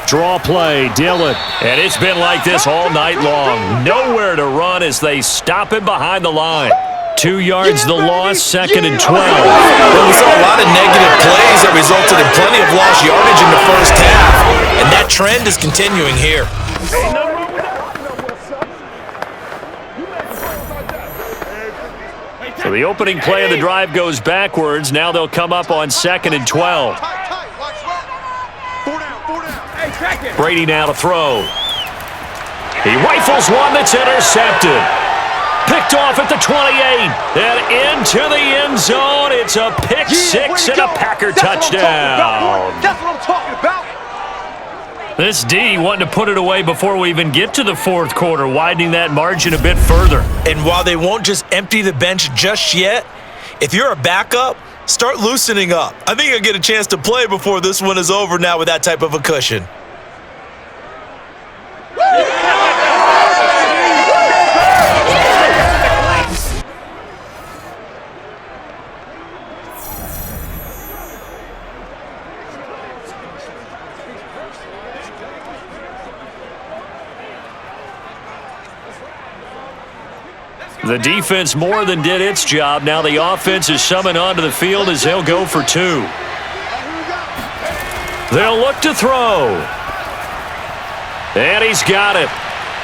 Draw play, Dillon. And it's been like this all night long. Nowhere to run as they stop him behind the line. 2 yards the loss, 2nd and 12. Well, we saw a lot of negative plays that resulted in plenty of lost yardage in the first half. And that trend is continuing here. So the opening play of the drive goes backwards. Now they'll come up on 2nd and 12. Brady now to throw. He rifles one that's intercepted. Picked off at the 28. And into the end zone. It's a pick 6 and a Packer touchdown. That's what I'm talking about. This D wanting to put it away before we even get to the fourth quarter, widening that margin a bit further. And while they won't just empty the bench just yet, if you're a backup, start loosening up. I think you'll get a chance to play before this one is over now with that type of a cushion. The defense more than did its job. Now the offense is summoned onto the field as they'll go for 2. They'll look to throw. And he's got it.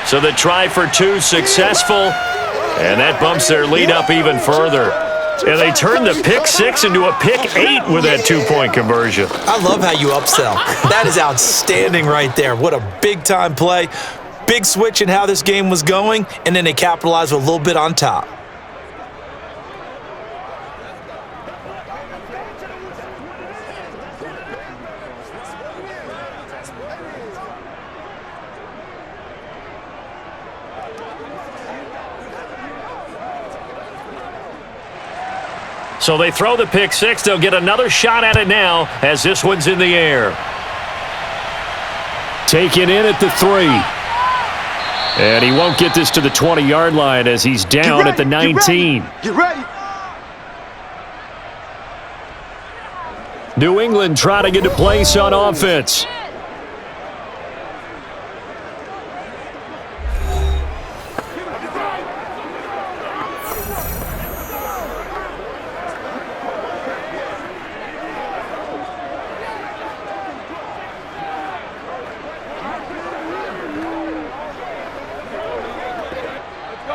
So the try for 2 successful. And that bumps their lead up even further. And they turn the pick 6 into a pick 8 with that 2-point conversion. I love how you upsell. That is outstanding right there. What a big-time play. Big switch in how this game was going, and then they capitalized with a little bit on top. So they throw the pick 6. They'll get another shot at it now as this one's in the air. Taken in at the 3. And he won't get this to the 20-yard line as he's down at the 19. Get ready. New England trying to get to place on offense.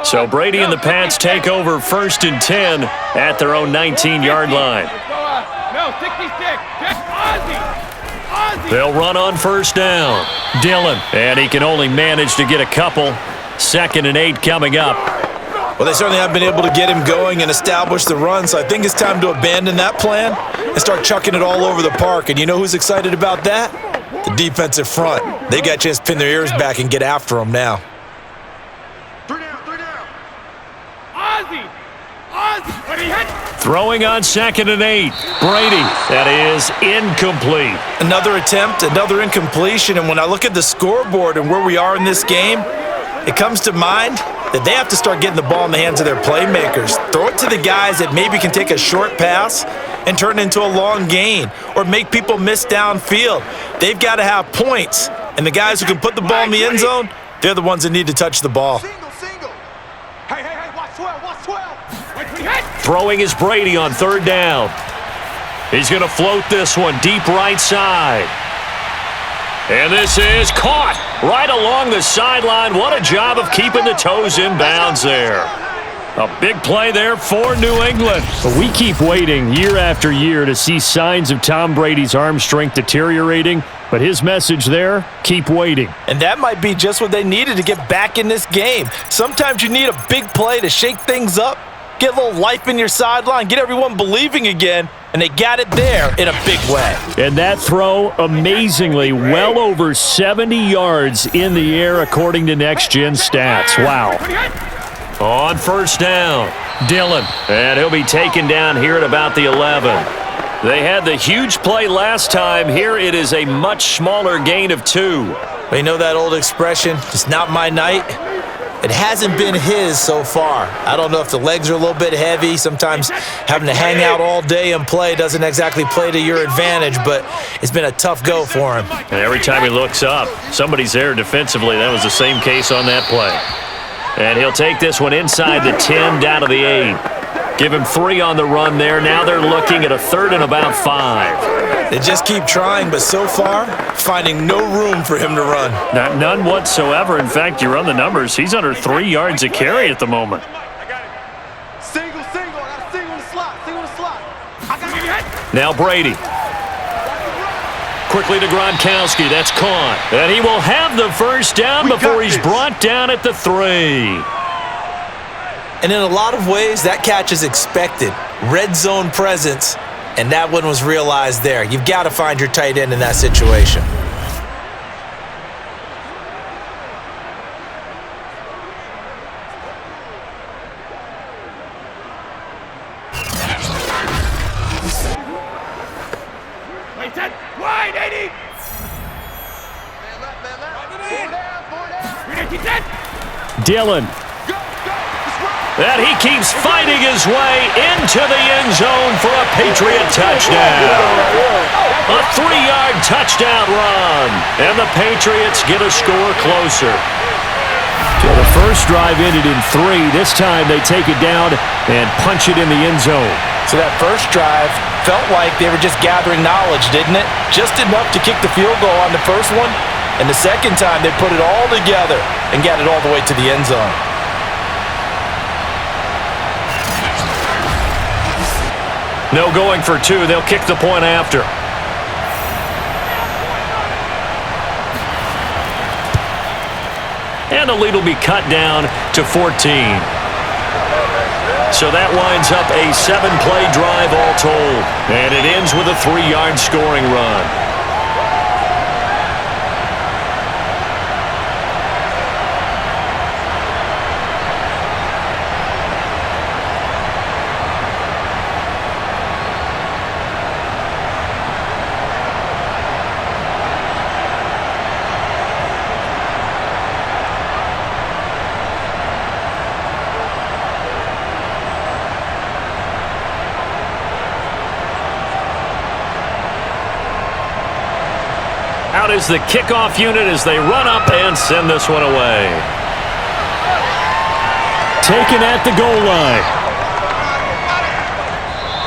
So Brady and the Pats take over 1st and 10 at their own 19-yard line. No, 66. Ozzy. They'll run on 1st down. Dillon, and he can only manage to get a couple. 2nd and 8 coming up. Well, they certainly have been able to get him going and establish the run, so I think it's time to abandon that plan and start chucking it all over the park. And you know who's excited about that? The defensive front. They got a chance to pin their ears back and get after him now. 3 down. Ozzy. What he hit? Throwing on 2nd and 8. Brady, that is incomplete. Another attempt, another incompletion, and when I look at the scoreboard and where we are in this game, it comes to mind that they have to start getting the ball in the hands of their playmakers. Throw it to the guys that maybe can take a short pass and turn it into a long gain or make people miss downfield. They've got to have points, and the guys who can put the ball in the end zone, they're the ones that need to touch the ball. Single. Hey, watch 12. Wait, he hit? Throwing is Brady on 3rd down. He's going to float this one deep right side. And this is caught right along the sideline. What a job of keeping the toes in bounds there. A big play there for New England. But we keep waiting year after year to see signs of Tom Brady's arm strength deteriorating. But his message there, keep waiting. And that might be just what they needed to get back in this game. Sometimes you need a big play to shake things up, get a little life in your sideline, get everyone believing again, and they got it there in a big way. And that throw, amazingly, well over 70 yards in the air according to Next Gen Stats. Wow. On 1st down, Dillon, and he'll be taken down here at about the 11. They had the huge play last time. Here it is a much smaller gain of 2. You know that old expression, it's not my night? It hasn't been his so far. I don't know if the legs are a little bit heavy. Sometimes having to hang out all day and play doesn't exactly play to your advantage, but it's been a tough go for him. And every time he looks up, somebody's there defensively. That was the same case on that play. And he'll take this one inside the 10, down to the 8. Give him 3 on the run there. Now they're looking at a 3rd and about 5. They just keep trying, but so far, finding no room for him to run. None whatsoever. In fact, you run the numbers. He's under 3 yards a carry at the moment. Single. I got a single in the slot. I got hit. Now Brady. Quickly to Gronkowski. That's caught. And he will have the 1st down before he's brought down at the 3. And in a lot of ways, that catch is expected. Red zone presence, and that one was realized there. You've got to find your tight end in that situation. Wide, 80. Dillon. And he keeps fighting his way into the end zone for a Patriot touchdown. A 3-yard touchdown run. And the Patriots get a score closer. So the first drive ended in 3. This time they take it down and punch it in the end zone. So that first drive felt like they were just gathering knowledge, didn't it? Just enough to kick the field goal on the first one. And the second time they put it all together and got it all the way to the end zone. No going for 2. They'll kick the point after. And the lead will be cut down to 14. So that winds up a 7-play drive all told. And it ends with a 3-yard scoring run. Out is the kickoff unit as they run up and send this one away. Taken at the goal line.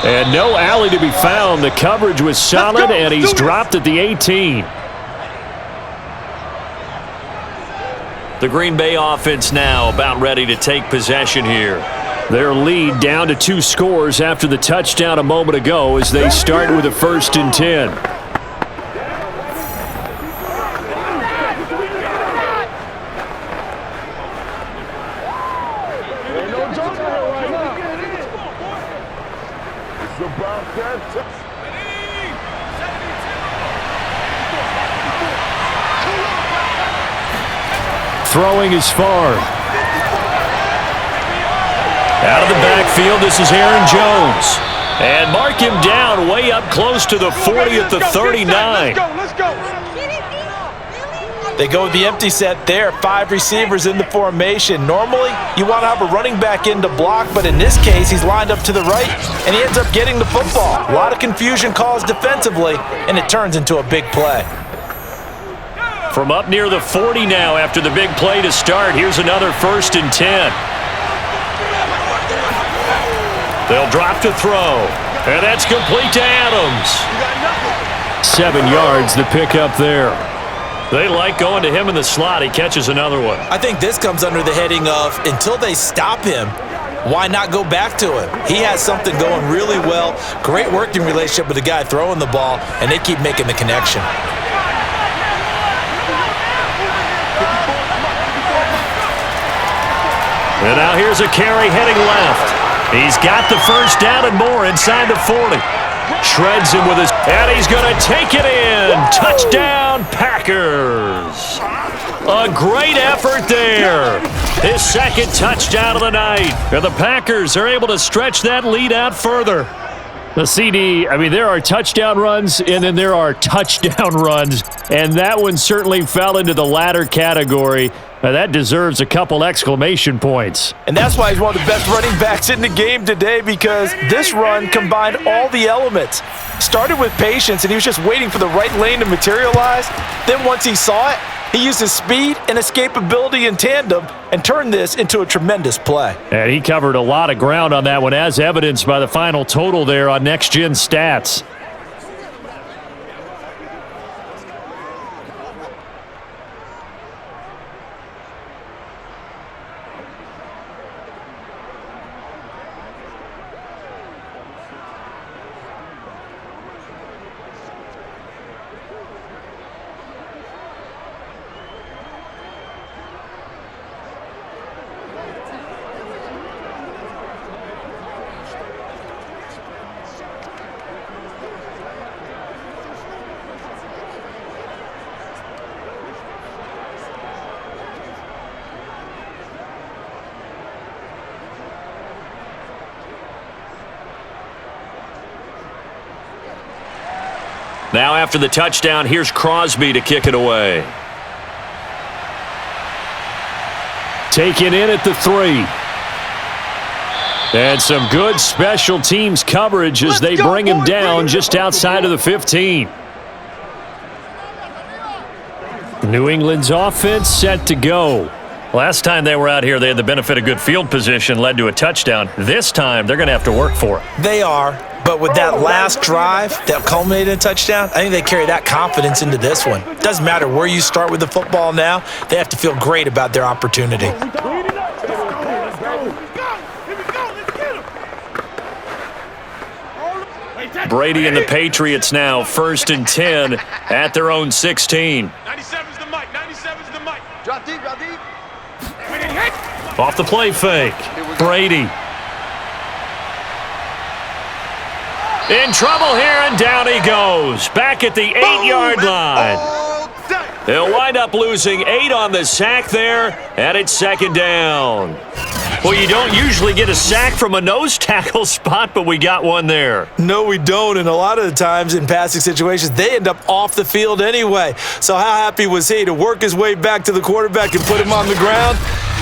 And no alley to be found. The coverage was solid, and he's dropped at the 18. The Green Bay offense now about ready to take possession here. Their lead down to 2 scores after the touchdown a moment ago as they start with a 1st and 10. Throwing is far. Out of the backfield, this is Aaron Jones. And mark him down way up close to the 40 at the 39. Let's go. They go with the empty set there. 5 receivers in the formation. Normally, you want to have a running back in to block, but in this case, he's lined up to the right, and he ends up getting the football. A lot of confusion caused defensively, and it turns into a big play. From up near the 40 now after the big play to start, here's another 1st and 10. They'll drop to throw, and that's complete to Adams. 7 yards the pick up there. They like going to him in the slot. He catches another one. I think this comes under the heading of until they stop him, why not go back to him? He has something going really well. Great working relationship with the guy throwing the ball, and they keep making the connection. And now here's a carry heading left. He's got the 1st down and more inside the 40. Shreds him with his, and he's going to take it in. Touchdown, Packers. A great effort there. His 2nd touchdown of the night. And the Packers are able to stretch that lead out further. The CD, I mean, there are touchdown runs, and then there are touchdown runs. And that one certainly fell into the latter category. Now that deserves a couple exclamation points. And that's why he's one of the best running backs in the game today, because this run combined all the elements. Started with patience, and he was just waiting for the right lane to materialize. Then once he saw it, he used his speed and escapability in tandem and turned this into a tremendous play. And he covered a lot of ground on that one, as evidenced by the final total there on Next Gen Stats. Now after the touchdown, here's Crosby to kick it away. Taken in at the 3. And some good special teams coverage as they bring him down just outside of the 15. New England's offense set to go. Last time they were out here, they had the benefit of good field position, led to a touchdown. This time, they're going to have to work for it. They are, but with that last drive that culminated in a touchdown, I think they carry that confidence into this one. Doesn't matter where you start with the football now, they have to feel great about their opportunity. Brady and the Patriots now 1st and 10 at their own 16. 97's the mic. 97's the mic. Drop deep, drop deep. Off the play fake. Brady. In trouble here, and down he goes. Back at the 8-yard line. They'll wind up losing 8 on the sack there, and it's 2nd down. Well, you don't usually get a sack from a nose tackle spot, but we got one there. No, we don't, and a lot of the times in passing situations, they end up off the field anyway. So how happy was he to work his way back to the quarterback and put him on the ground?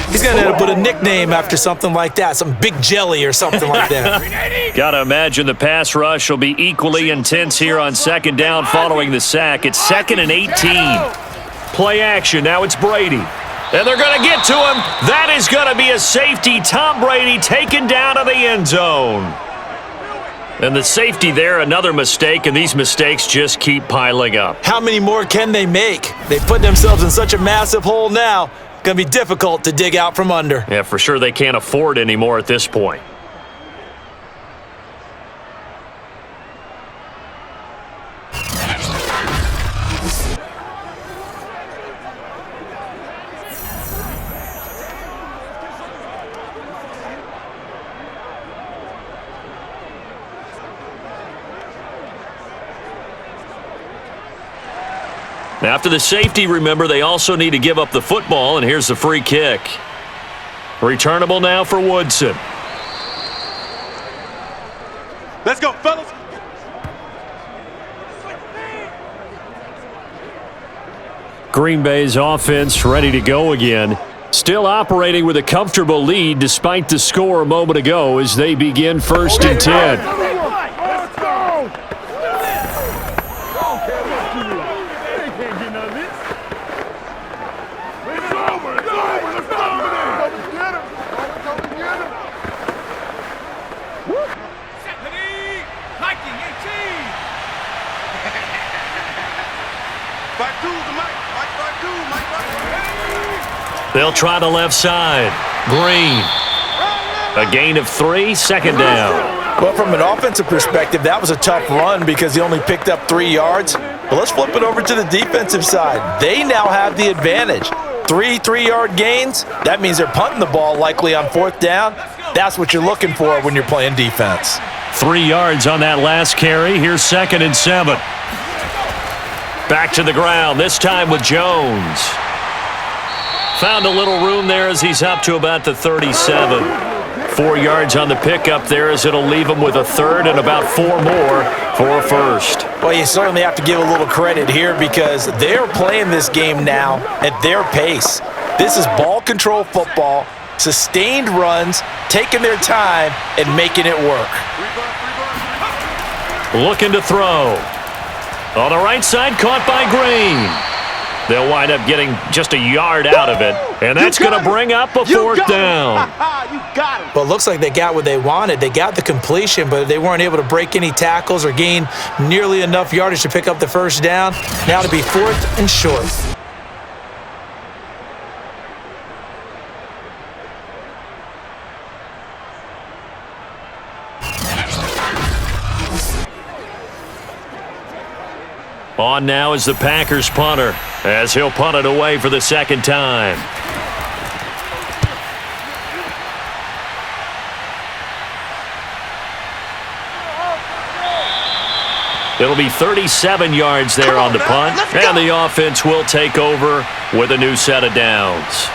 He's going to end up with a nickname after something like that, some Big Jelly or something like that. Got to imagine the pass rush will be equally intense here on 2nd down following the sack. It's 2nd and 18. Play action, now it's Brady. And they're going to get to him. That is going to be a safety. Tom Brady taken down to the end zone. And the safety there, another mistake, and these mistakes just keep piling up. How many more can they make? They put themselves in such a massive hole now. going to be difficult to dig out from under. Yeah, for sure they can't afford anymore at this point. After the safety, remember, they also need to give up the football, and here's the free kick. Returnable now for Woodson. Let's go, fellas. Green Bay's offense ready to go again. Still operating with a comfortable lead despite the score a moment ago as they begin 1st and 10. They'll try the left side. Green. A gain of 3, 2nd down. Well, from an offensive perspective, that was a tough run because he only picked up 3 yards. But let's flip it over to the defensive side. They now have the advantage. 3 3-yard gains. That means they're punting the ball likely on 4th down. That's what you're looking for when you're playing defense. 3 yards on that last carry. Here's 2nd and 7. Back to the ground, this time with Jones. Found a little room there as he's up to about the 37. 4 yards on the pickup there as it'll leave him with a 3rd and about 4 more for a 1st. Well, you certainly have to give a little credit here because they're playing this game now at their pace. This is ball control football, sustained runs, taking their time and making it work. Looking to throw. On the right side, caught by Green. They'll wind up getting just a yard out of it, and that's going to bring up a 4th down. You got it. Well, it looks like they got what they wanted. They got the completion, but they weren't able to break any tackles or gain nearly enough yardage to pick up the 1st down. Now to be 4th and short. On now is the Packers punter as he'll punt it away for the 2nd time. It'll be 37 yards there on the punt, and the offense will take over with a new set of downs.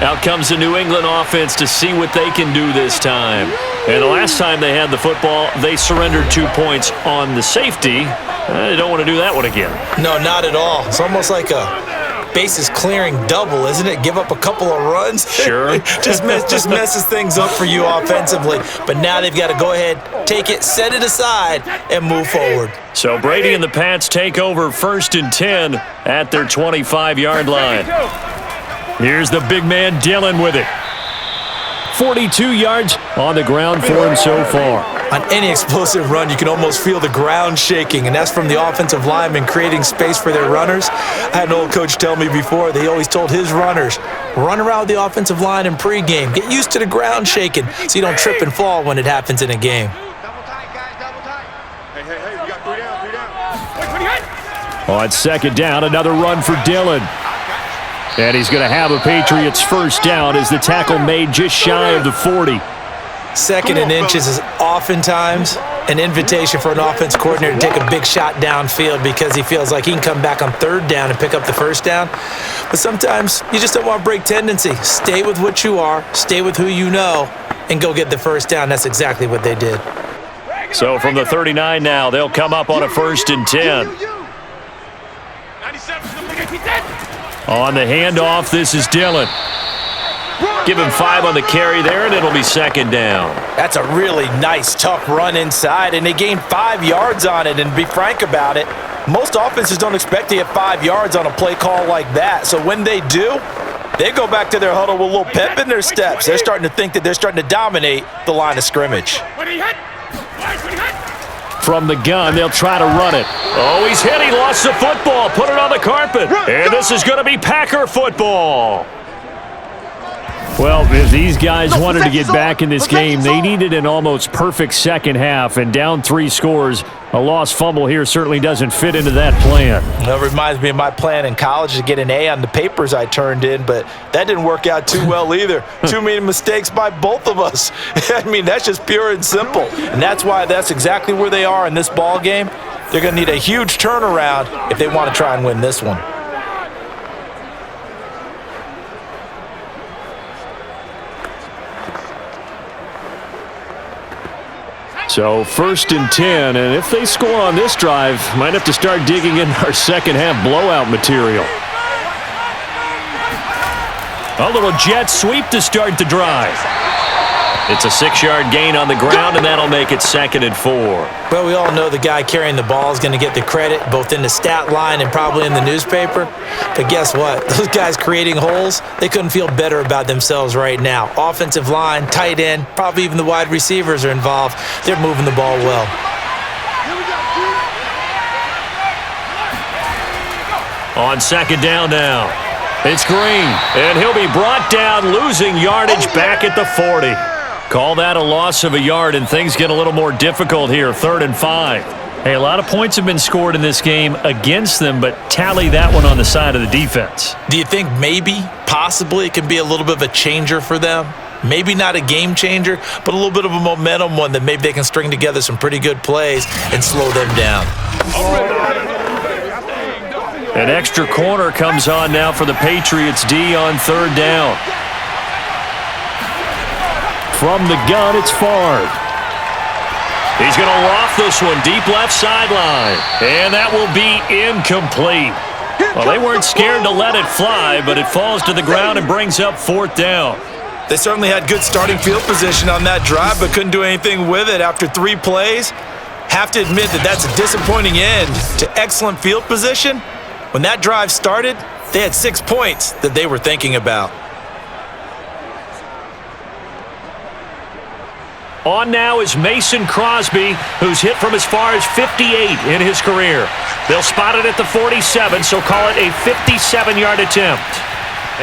Out comes the New England offense to see what they can do this time. And the last time they had the football, they surrendered 2 points on the safety. They don't want to do that one again. No, not at all. It's almost like a bases clearing double, isn't it? Give up a couple of runs. Sure. just messes things up for you offensively. But now they've got to go ahead, take it, set it aside, and move forward. So Brady and the Pats take over 1st and 10 at their 25-yard line. Here's the big man Dillon with it. 42 yards on the ground for him so far. On any explosive run, you can almost feel the ground shaking, and that's from the offensive linemen creating space for their runners. I had an old coach tell me before, they always told his runners, run around the offensive line in pregame. Get used to the ground shaking so you don't trip and fall when it happens in a game. Double tight, guys, double tight. Hey, we got 3 down. On 2nd down, another run for Dillon. And he's going to have a Patriots 1st down as the tackle made just shy of the 40. 2nd and inches is oftentimes an invitation for an offense coordinator to take a big shot downfield because he feels like he can come back on 3rd down and pick up the 1st down. But sometimes you just don't want to break tendency. Stay with what you are, stay with who you know, and go get the 1st down. That's exactly what they did. So from the 39 now, they'll come up on a 1st and 10. On the handoff, this is Dillon. Give him 5 on the carry there, and it'll be 2nd down. That's a really nice, tough run inside, and they gained 5 yards on it. And to be frank about it, most offenses don't expect to get 5 yards on a play call like that. So when they do, they go back to their huddle with a little pep in their steps. They're starting to think that they're starting to dominate the line of scrimmage. From the gun, they'll try to run it. Oh, he's hit. He lost the football. Put it on the carpet. And this is going to be Packer football. Well, if these guys wanted to get back in this game, they needed an almost perfect second half, and down 3 scores. A lost fumble here certainly doesn't fit into that plan. That reminds me of my plan in college to get an A on the papers I turned in, but that didn't work out too well either. Too many mistakes by both of us. I mean, that's just pure and simple. And that's why that's exactly where they are in this ball game. They're going to need a huge turnaround if they want to try and win this one. So 1st and 10, and if they score on this drive, might have to start digging in our second half blowout material. A little jet sweep to start the drive. It's a 6-yard gain on the ground, and that'll make it 2nd and 4. Well, we all know the guy carrying the ball is going to get the credit, both in the stat line and probably in the newspaper. But guess what? Those guys creating holes, they couldn't feel better about themselves right now. Offensive line, tight end, probably even the wide receivers are involved. They're moving the ball well. On 2nd down now. It's Green, and he'll be brought down, losing yardage back at the 40. Call that a loss of a yard, and things get a little more difficult here, 3rd and 5. Hey, a lot of points have been scored in this game against them, but tally that one on the side of the defense. Do you think maybe, possibly, it can be a little bit of a changer for them? Maybe not a game changer, but a little bit of a momentum one that maybe they can string together some pretty good plays and slow them down. An extra corner comes on now for the Patriots D on 3rd down. From the gun, it's Favre. He's going to loft this one deep left sideline, and that will be incomplete. Well, they weren't scared to let it fly, but it falls to the ground and brings up 4th down. They certainly had good starting field position on that drive, but couldn't do anything with it after 3 plays. Have to admit that that's a disappointing end to excellent field position. When that drive started, they had 6 points that they were thinking about. On now is Mason Crosby, who's hit from as far as 58 in his career. They'll spot it at the 47, so call it a 57-yard attempt.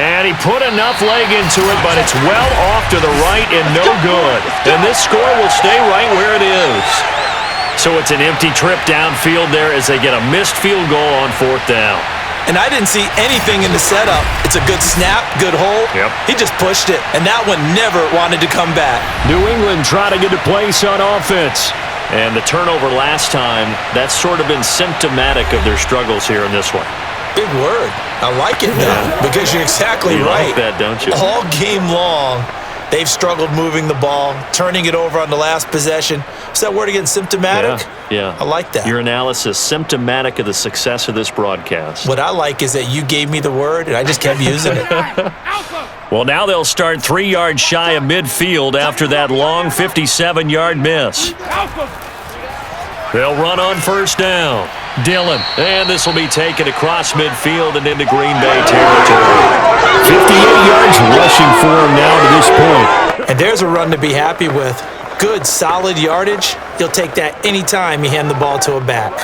And he put enough leg into it, but it's well off to the right and no good. And this score will stay right where it is. So it's an empty trip downfield there as they get a missed field goal on 4th down. And I didn't see anything in the setup. It's a good snap, good hold. Yep. He just pushed it, and that one never wanted to come back. New England trying to get a place on offense. And the turnover last time, that's sort of been symptomatic of their struggles here in this one. Big word. I like it, though, because you're exactly right. You like that, don't you? All game long, they've struggled moving the ball, turning it over on the last possession. Is that word again, symptomatic? Yeah. I like that. Your analysis, symptomatic of the success of this broadcast. What I like is that you gave me the word, and I just kept using it. Well, now they'll start 3 yards shy of midfield after that long 57-yard miss. They'll run on 1st down. Dillon, and this will be taken across midfield and into Green Bay territory. 58 yards rushing for him now to this point. And there's a run to be happy with. Good, solid yardage. You'll take that anytime you hand the ball to a back.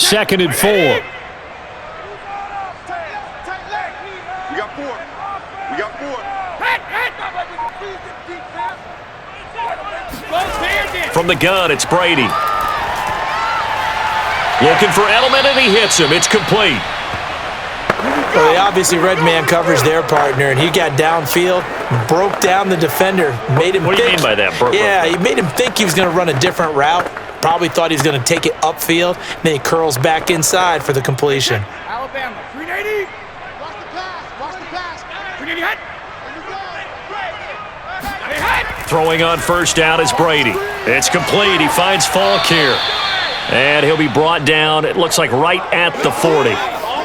Second and 4. We got 4. We got 4. From the gun, it's Brady. Looking for Edelman, and he hits him. It's complete. Well, they obviously red man coverage their partner, and he got downfield, broke down the defender, made him What do you mean by that? He made him think he was going to run a different route. Probably thought he was going to take it upfield. Then he curls back inside for the completion. Alabama, 380. Watch the pass. Watch the pass. 380 hit. Throwing on 1st down is Brady. It's complete. He finds Falk here. And he'll be brought down, it looks like right at the 40.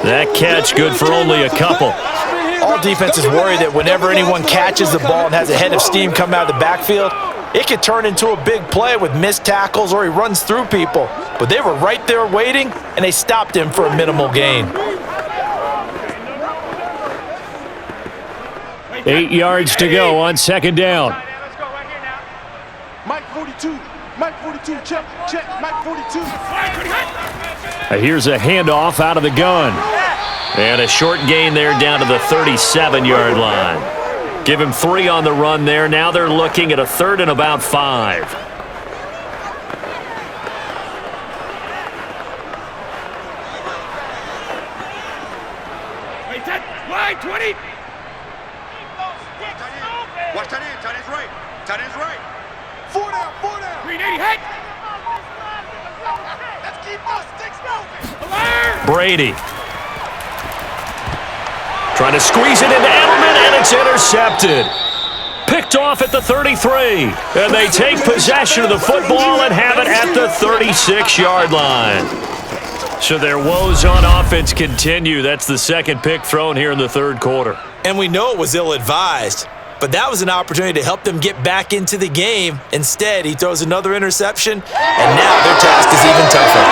That catch good for only a couple. All defenses worry that whenever anyone catches the ball and has a head of steam come out of the backfield, it could turn into a big play with missed tackles or he runs through people. But they were right there waiting, and they stopped him for a minimal gain. 8 yards to go on 2nd down. Mike 42. Mike 42. 42, check, Mike 42. Here's a handoff out of the gun. And a short gain there down to the 37-yard line. Give him 3 on the run there. Now they're looking at a 3rd and about 5. Wide 20. Watch tight end. Tight end's right. Tight end's right. 4 down. 380 hit. Let's keep those sticks moving. Brady. Trying to squeeze it into Edelman, and it's intercepted. Picked off at the 33. And they take possession of the football and have it at the 36-yard line. So their woes on offense continue. That's the second pick thrown here in the 3rd quarter. And we know it was ill-advised, but that was an opportunity to help them get back into the game. Instead, he throws another interception, and now their task is even tougher.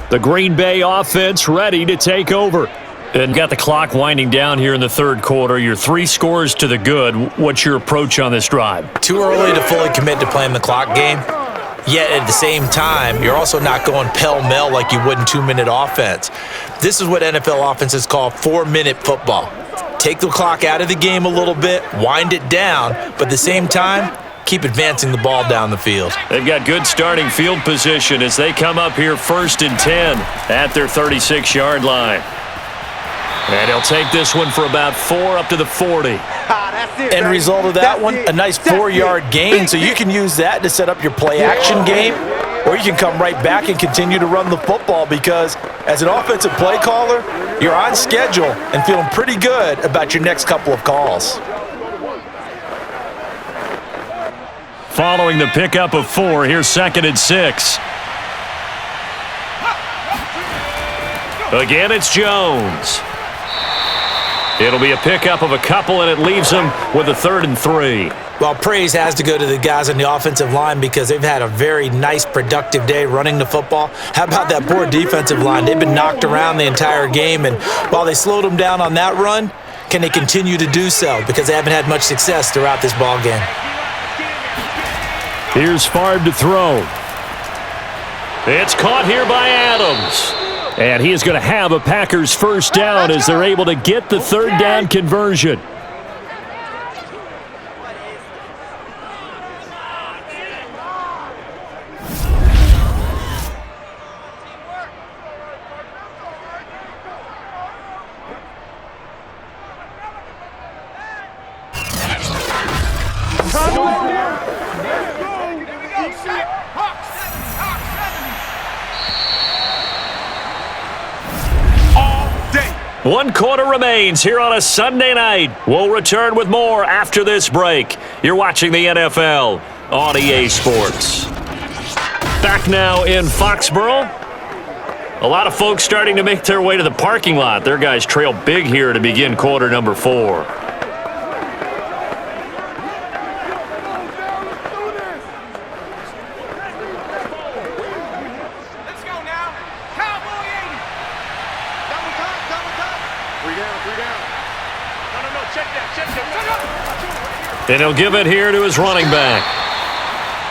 The Green Bay offense ready to take over. And got the clock winding down here in the 3rd quarter. You're 3 scores to the good. What's your approach on this drive? Too early to fully commit to playing the clock game. Yet at the same time, you're also not going pell-mell like you would in 2-minute offense. This is what NFL offenses call 4-minute football. Take the clock out of the game a little bit, wind it down, but at the same time, keep advancing the ball down the field. They've got good starting field position as they come up here 1st and 10 at their 36-yard line. And he'll take this one for about 4 up to the 40. End result of that one, a nice 4-yard gain, so you can use that to set up your play-action game, or you can come right back and continue to run the football because as an offensive play caller, you're on schedule and feeling pretty good about your next couple of calls. Following the pickup of 4, here's 2nd and 6. Again, it's Jones. It'll be a pickup of a couple, and it leaves them with a 3rd and 3. Well, praise has to go to the guys on the offensive line because they've had a very nice, productive day running the football. How about that poor defensive line? They've been knocked around the entire game, and while they slowed them down on that run, can they continue to do so? Because they haven't had much success throughout this ball game. Here's Favre to throw. It's caught here by Adams. And he is going to have a Packers 1st down as they're able to get the 3rd down conversion. One quarter remains here on a Sunday night. We'll return with more after this break. You're watching the NFL on EA Sports. Back now in Foxborough. A lot of folks starting to make their way to the parking lot. Their guys trail big here to begin quarter number 4. And he'll give it here to his running back.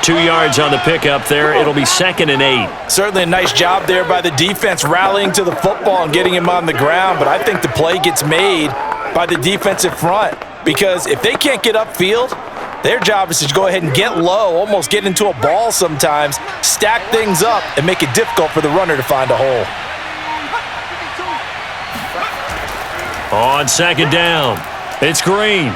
2 yards on the pickup there. It'll be 2nd and 8. Certainly a nice job there by the defense rallying to the football and getting him on the ground, but I think the play gets made by the defensive front because if they can't get upfield, their job is to go ahead and get low, almost get into a ball sometimes, stack things up, and make it difficult for the runner to find a hole. On 2nd down, it's Green.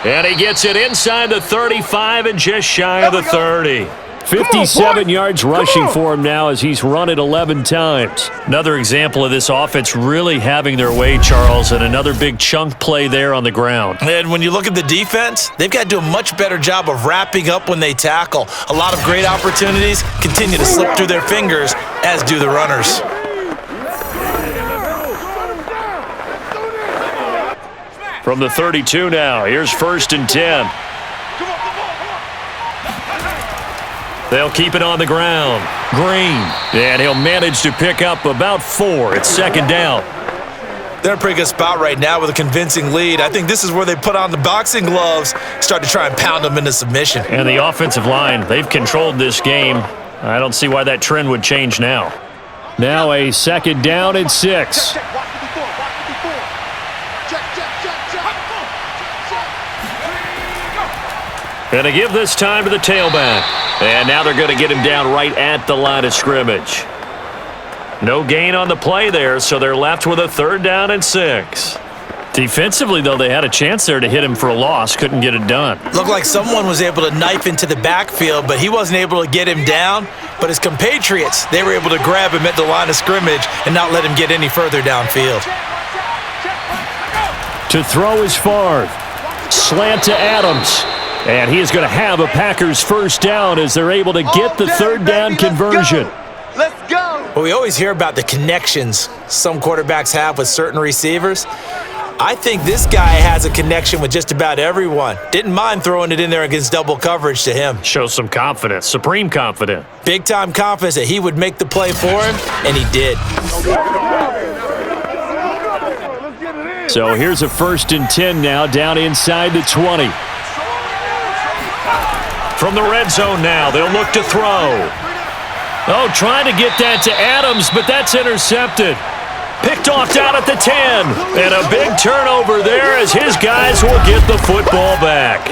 And he gets it inside the 35 and just shy of the 30. 57 yards rushing for him now as he's run it 11 times. Another example of this offense really having their way, Charles, and another big chunk play there on the ground. And when you look at the defense, they've got to do a much better job of wrapping up when they tackle. A lot of great opportunities continue to slip through their fingers, as do the runners. From the 32 now, here's 1st and 10. They'll keep it on the ground. Green, and he'll manage to pick up about 4. It's 2nd down. They're in a pretty good spot right now with a convincing lead. I think this is where they put on the boxing gloves, start to try and pound them into submission. And the offensive line, they've controlled this game. I don't see why that trend would change now. Now a 2nd down and 6. Going to give this time to the tailback. And now they're going to get him down right at the line of scrimmage. No gain on the play there, so they're left with a 3rd down and 6. Defensively, though, they had a chance there to hit him for a loss. Couldn't get it done. Looked like someone was able to knife into the backfield, but he wasn't able to get him down. But his compatriots, they were able to grab him at the line of scrimmage and not let him get any further downfield. To throw is Favre. Slant to Adams. And he is going to have a Packers 1st down as they're able to get the 3rd down conversion. Let's go. Well, we always hear about the connections some quarterbacks have with certain receivers. I think this guy has a connection with just about everyone. Didn't mind throwing it in there against double coverage to him. Shows some confidence, supreme confidence. Big-time confidence that he would make the play for him, and he did. So here's a 1st and 10 now, down inside the 20. From the red zone now, they'll look to throw. Oh, trying to get that to Adams, but that's intercepted. Picked off down at the 10. And a big turnover there as his guys will get the football back.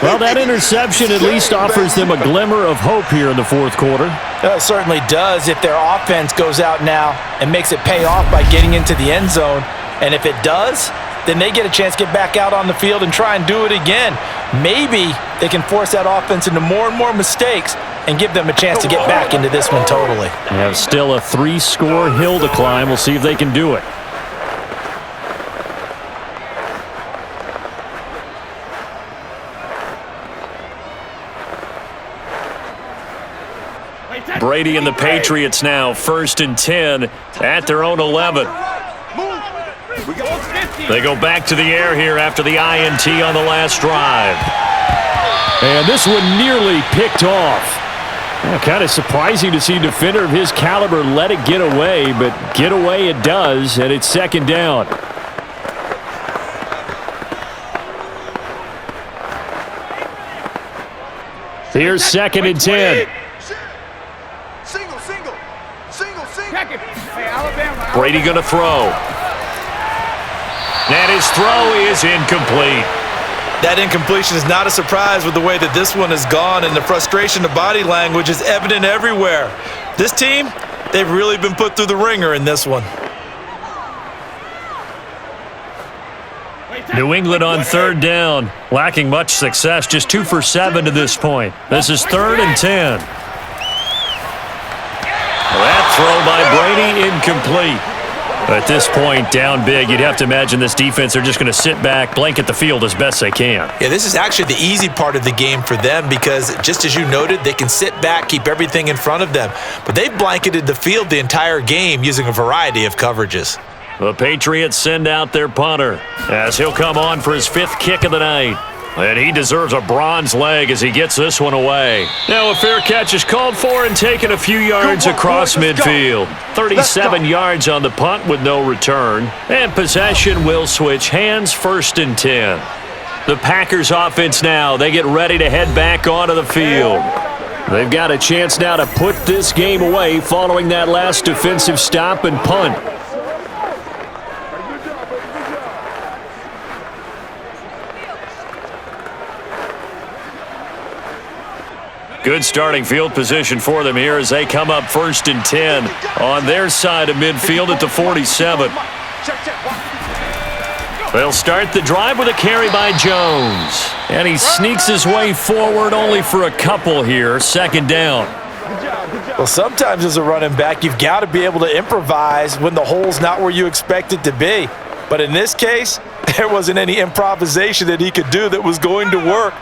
Well, that interception at least offers them a glimmer of hope here in the 4th quarter. It certainly does if their offense goes out now and makes it pay off by getting into the end zone. And if it does, then they get a chance to get back out on the field and try and do it again. Maybe they can force that offense into more and more mistakes and give them a chance to get back into this one totally. They have still a 3-score hill to climb. We'll see if they can do it. Brady and the Patriots now 1st and 10 at their own 11. They go back to the air here after the INT on the last drive. And this one nearly picked off. Kind of surprising to see a defender of his caliber let it get away, but get away it does, and it's 2nd down. Here's 2nd and 10. Brady going to throw. And his throw is incomplete. That incompletion is not a surprise with the way that this one has gone, and the frustration of body language is evident everywhere. This team, they've really been put through the ringer in this one. New England on 3rd down, lacking much success, just 2 for 7 to this point. This is 3rd and 10. That throw by Brady incomplete. At this point, down big, you'd have to imagine this defense are just going to sit back, blanket the field as best they can. Yeah, this is actually the easy part of the game for them because, just as you noted, they can sit back, keep everything in front of them. But they've blanketed the field the entire game using a variety of coverages. The Patriots send out their punter as he'll come on for his 5th kick of the night. And he deserves a bronze leg as he gets this one away. Now a fair catch is called for and taken a few yards across midfield. 37 yards on the punt with no return. And possession will switch hands, 1st and 10. The Packers offense now, they get ready to head back onto the field. They've got a chance now to put this game away following that last defensive stop and punt. Good starting field position for them here as they come up 1st and 10 on their side of midfield at the 47. They'll start the drive with a carry by Jones. And he sneaks his way forward only for a couple here, 2nd down. Well, sometimes as a running back, you've got to be able to improvise when the hole's not where you expect it to be. But in this case, there wasn't any improvisation that he could do that was going to work.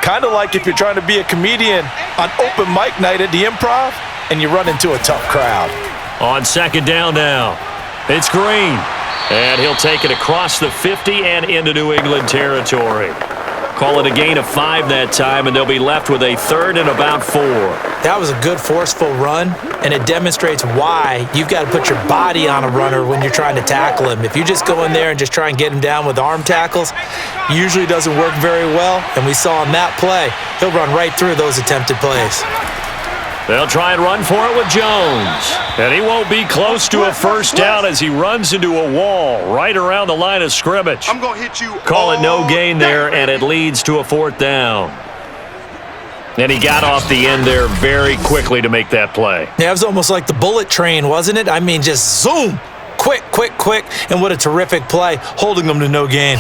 Kind of like if you're trying to be a comedian on open mic night at the Improv and you run into a tough crowd. On 2nd down now, it's Green. And he'll take it across the 50 and into New England territory. Call it a gain of 5 that time, and they'll be left with a 3rd and about 4. That was a good, forceful run, and it demonstrates why you've got to put your body on a runner when you're trying to tackle him. If you just go in there and just try and get him down with arm tackles, usually doesn't work very well, and we saw in that play, he'll run right through those attempted plays. They'll try and run for it with Jones. And he won't be close to a first down as he runs into a wall right around the line of scrimmage. I'm going to hit you. Call it no gain there, and it leads to a 4th down. And he got off the end there very quickly to make that play. Yeah, it was almost like the bullet train, wasn't it? I mean, just zoom. Quick, quick, quick. And what a terrific play, holding them to no gain.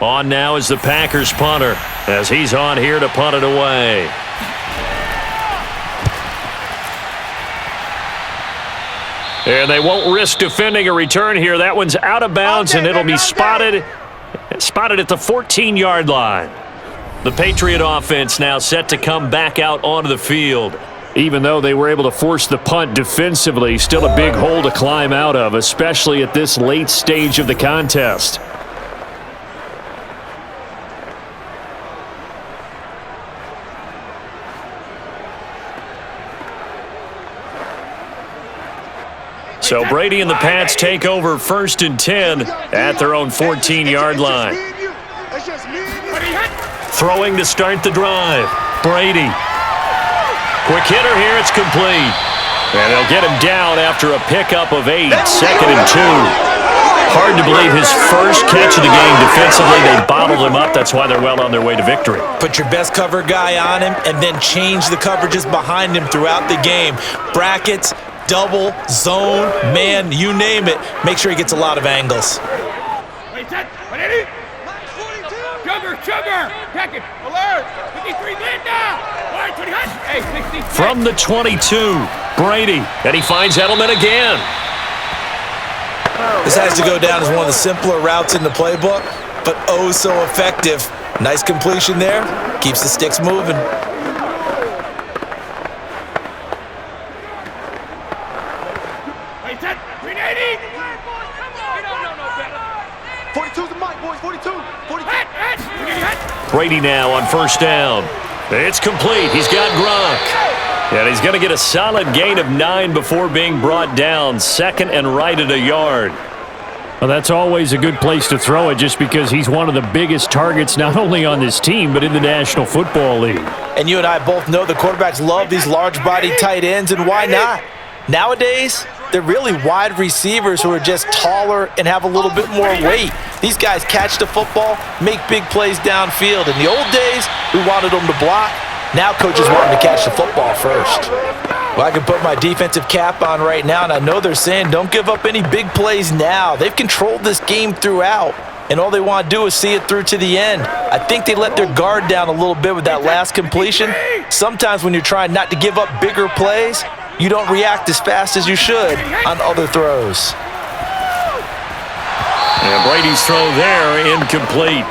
On now is the Packers punter as he's on here to punt it away. And they won't risk defending a return here. That one's out of bounds, and it'll be spotted at the 14-yard line. The Patriot offense now set to come back out onto the field. Even though they were able to force the punt defensively, still a big hole to climb out of, especially at this late stage of the contest. So Brady and the Pats take over 1st and 10 at their own 14-yard line. Throwing to start the drive. Brady. Quick hitter here. It's complete. And they'll get him down after a pickup of 8. 2nd and 2. Hard to believe his first catch of the game defensively. They bottled him up. That's why they're well on their way to victory. Put your best cover guy on him and then change the coverages behind him throughout the game. Brackets, double, zone, man, you name it. Make sure he gets a lot of angles. From the 22, Brady, and he finds Edelman again. This has to go down as one of the simpler routes in the playbook, but oh so effective. Nice completion there. Keeps the sticks moving. Brady now on 1st down. It's complete. He's got Gronk. And he's going to get a solid gain of 9 before being brought down. 2nd and right at a yard. Well, that's always a good place to throw it just because he's one of the biggest targets not only on this team but in the National Football League. And you and I both know the quarterbacks love these large-body tight ends, and why not? Nowadays, they're really wide receivers who are just taller and have a little bit more weight. These guys catch the football, make big plays downfield. In the old days, we wanted them to block. Now coaches want them to catch the football first. Well, I can put my defensive cap on right now, and I know they're saying don't give up any big plays now. They've controlled this game throughout, and all they want to do is see it through to the end. I think they let their guard down a little bit with that last completion. Sometimes when you're trying not to give up bigger plays, you don't react as fast as you should on other throws. And Brady's throw there, incomplete.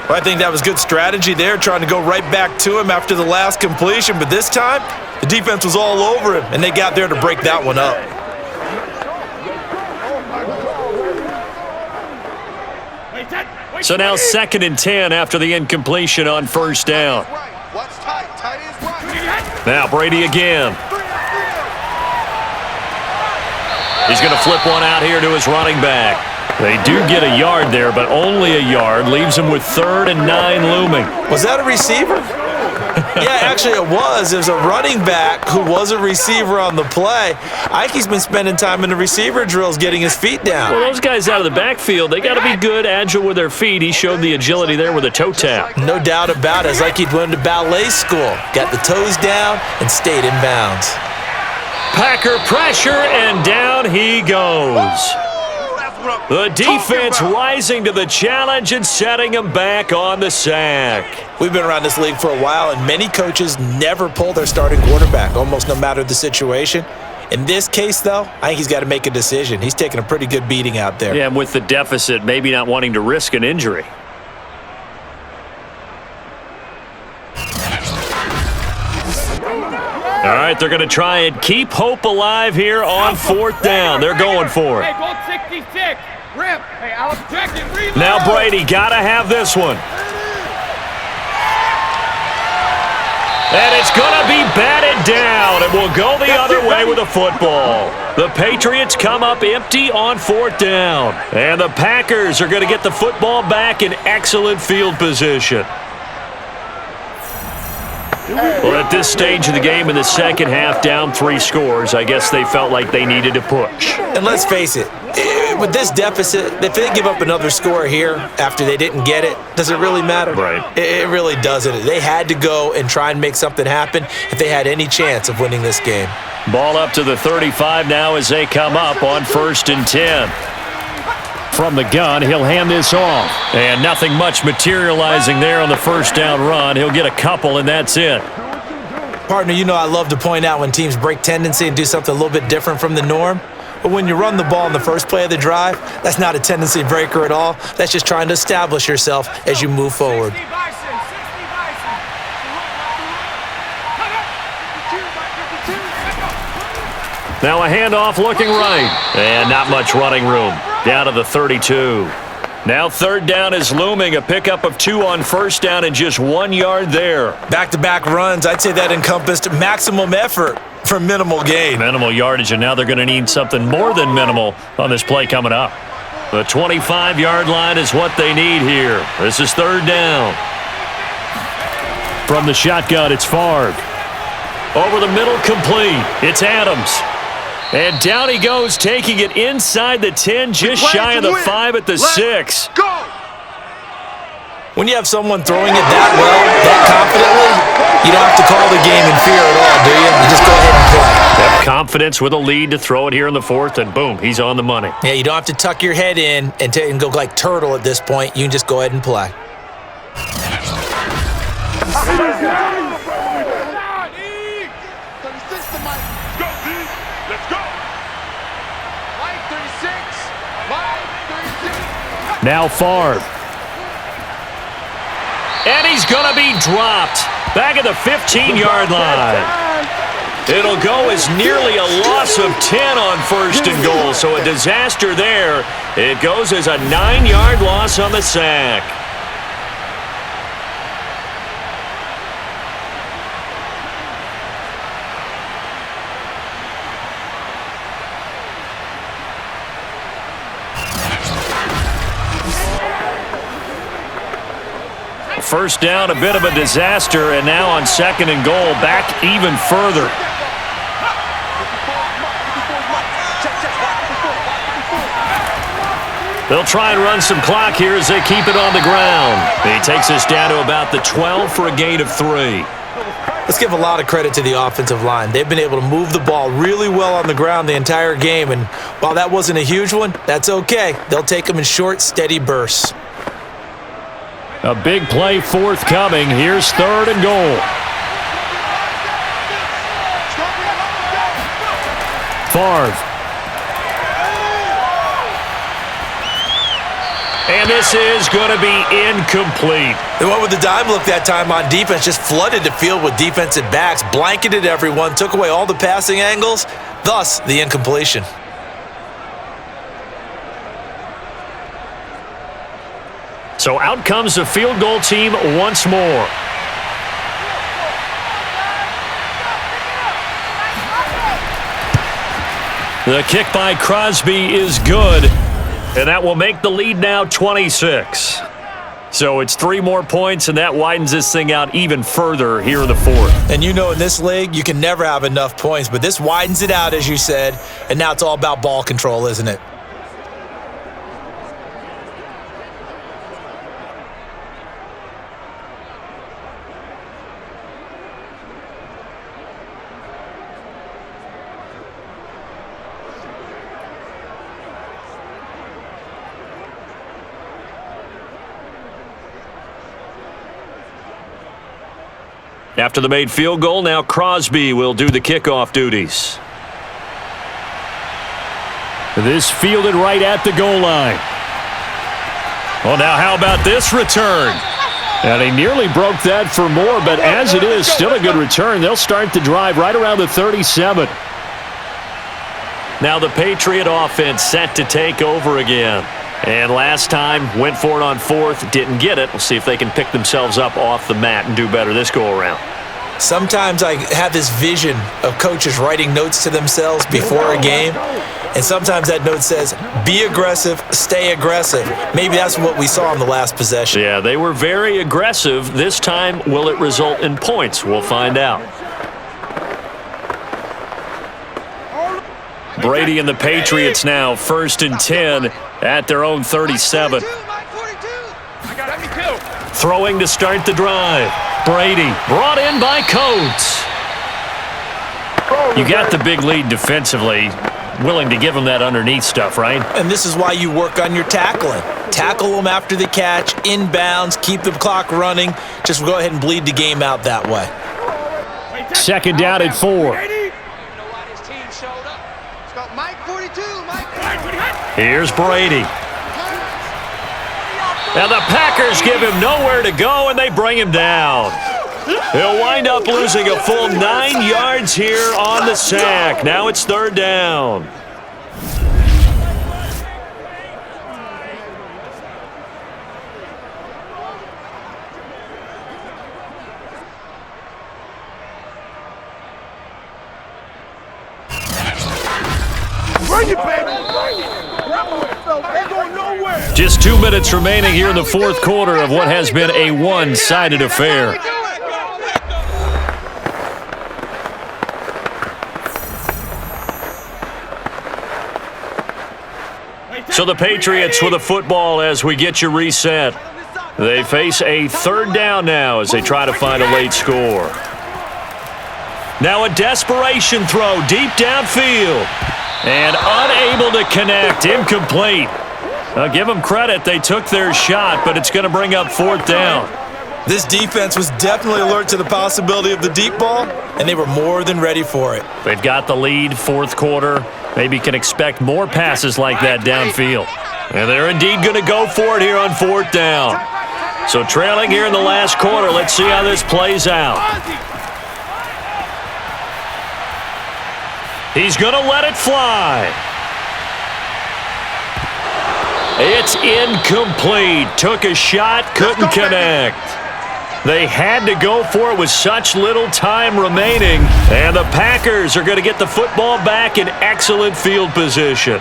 Well, I think that was good strategy there, trying to go right back to him after the last completion. But this time, the defense was all over him, and they got there to break that one up. So now 2nd and 10 after the incompletion on 1st down. Now Brady again. He's going to flip one out here to his running back. They do get a yard there, but only a yard. Leaves him with 3rd and 9 looming. Was that a receiver? Yeah, actually it was. There's a running back who was a receiver on the play. Ike's been spending time in the receiver drills getting his feet down. Well, those guys out of the backfield, they got to be good, agile with their feet. He showed the agility there with a toe tap. No doubt about it. It's like he'd went to ballet school. Got the toes down and stayed in bounds. Packer pressure, and down he goes. The defense rising to the challenge and setting him back on the sack. We've been around this league for a while, and many coaches never pull their starting quarterback, almost no matter the situation. In this case, though, I think he's got to make a decision. He's taking a pretty good beating out there. Yeah, and with the deficit, maybe not wanting to risk an injury. All right, they're going to try and keep hope alive here on 4th down. They're going for it. Hey, goal 66. Now Brady got to have this one. And it's going to be batted down. It will go the other way with the football. The Patriots come up empty on 4th down. And the Packers are going to get the football back in excellent field position. Well, at this stage of the game in the second half, down 3 scores, I guess they felt like they needed to push. And let's face it, with this deficit, if they give up another score here after they didn't get it, does it really matter? Right. It really doesn't. They had to go and try and make something happen if they had any chance of winning this game. Ball up to the 35 now as they come up on 1st and 10. From the gun, he'll hand this off. And nothing much materializing there on the 1st down run. He'll get a couple, and that's it. Partner, you know I love to point out when teams break tendency and do something a little bit different from the norm. But when you run the ball in the first play of the drive, that's not a tendency breaker at all. That's just trying to establish yourself as you move forward. Now a handoff looking right. And not much running room. Down to the 32. Now 3rd down is looming. A pickup of 2 on 1st down and just 1 yard there. Back-to-back runs, I'd say that encompassed maximum effort for minimal gain. Minimal yardage, and now they're going to need something more than minimal on this play coming up. The 25-yard line is what they need here. This is 3rd down. From the shotgun, it's Favre. Over the middle, complete. It's Adams. And down he goes, taking it inside the 10, just shy of the 5 at the 6. Go! When you have someone throwing it that well, that confidently, you don't have to call the game in fear at all, do you? You just go ahead and play. Have confidence with a lead to throw it here in the 4th, and boom, he's on the money. Yeah, you don't have to tuck your head in and go like turtle at this point. You can just go ahead and play. Now Favre. And he's going to be dropped back at the 15-yard line. It'll go as nearly a loss of 10 on 1st and goal, so a disaster there. It goes as a 9-yard loss on the sack. First down, a bit of a disaster, and now on 2nd and goal, back even further. They'll try and run some clock here as they keep it on the ground. He takes us down to about the 12 for a gain of 3. Let's give a lot of credit to the offensive line. They've been able to move the ball really well on the ground the entire game, and while that wasn't a huge one, that's okay. They'll take them in short, steady bursts. A big play forthcoming. Here's 3rd and goal. Favre. And this is going to be incomplete. They went with the dime look that time on defense, just flooded the field with defensive backs, blanketed everyone, took away all the passing angles, thus the incompletion. So out comes the field goal team once more. The kick by Crosby is good, and that will make the lead now 26. So it's 3 more points, and that widens this thing out even further here in the 4th. And you know in this league, you can never have enough points, but this widens it out, as you said, and now it's all about ball control, isn't it? After the made field goal, now Crosby will do the kickoff duties. This fielded right at the goal line. Well, now how about this return? And he nearly broke that for more, but as it is, still a good return. They'll start the drive right around the 37. Now the Patriot offense set to take over again. And last time, went for it on fourth, didn't get it. We'll see if they can pick themselves up off the mat and do better this go-around. Sometimes I have this vision of coaches writing notes to themselves before a game, and sometimes that note says, be aggressive, stay aggressive. Maybe that's what we saw in the last possession. Yeah, they were very aggressive. This time, will it result in points? We'll find out. Brady and the Patriots now, 1st and 10 at their own 37. Throwing to start the drive. Brady brought in by Coates. You got the big lead defensively. Willing to give them that underneath stuff, right? And this is why you work on your tackling. Tackle them after the catch, inbounds, keep the clock running. Just go ahead and bleed the game out that way. 2nd down and 4. Here's Brady. And the Packers give him nowhere to go, and they bring him down. He'll wind up losing a full 9 yards here on the sack. Now it's 3rd down. Bring it, baby! Bring it! Ain't going nowhere! Just 2 minutes remaining here in the 4th quarter of what has been a one-sided affair. So the Patriots with a football as we get you reset. They face a 3rd down now as they try to find a late score. Now a desperation throw deep downfield. And unable to connect, incomplete. I'll give them credit, they took their shot, but it's going to bring up 4th down. This defense was definitely alert to the possibility of the deep ball, and they were more than ready for it. They've got the lead, 4th quarter. Maybe can expect more passes like that downfield. And they're indeed going to go for it here on 4th down. So trailing here in the last quarter, let's see how this plays out. He's going to let it fly. It's incomplete. Took a shot, couldn't connect. They had to go for it with such little time remaining. And the Packers are going to get the football back in excellent field position.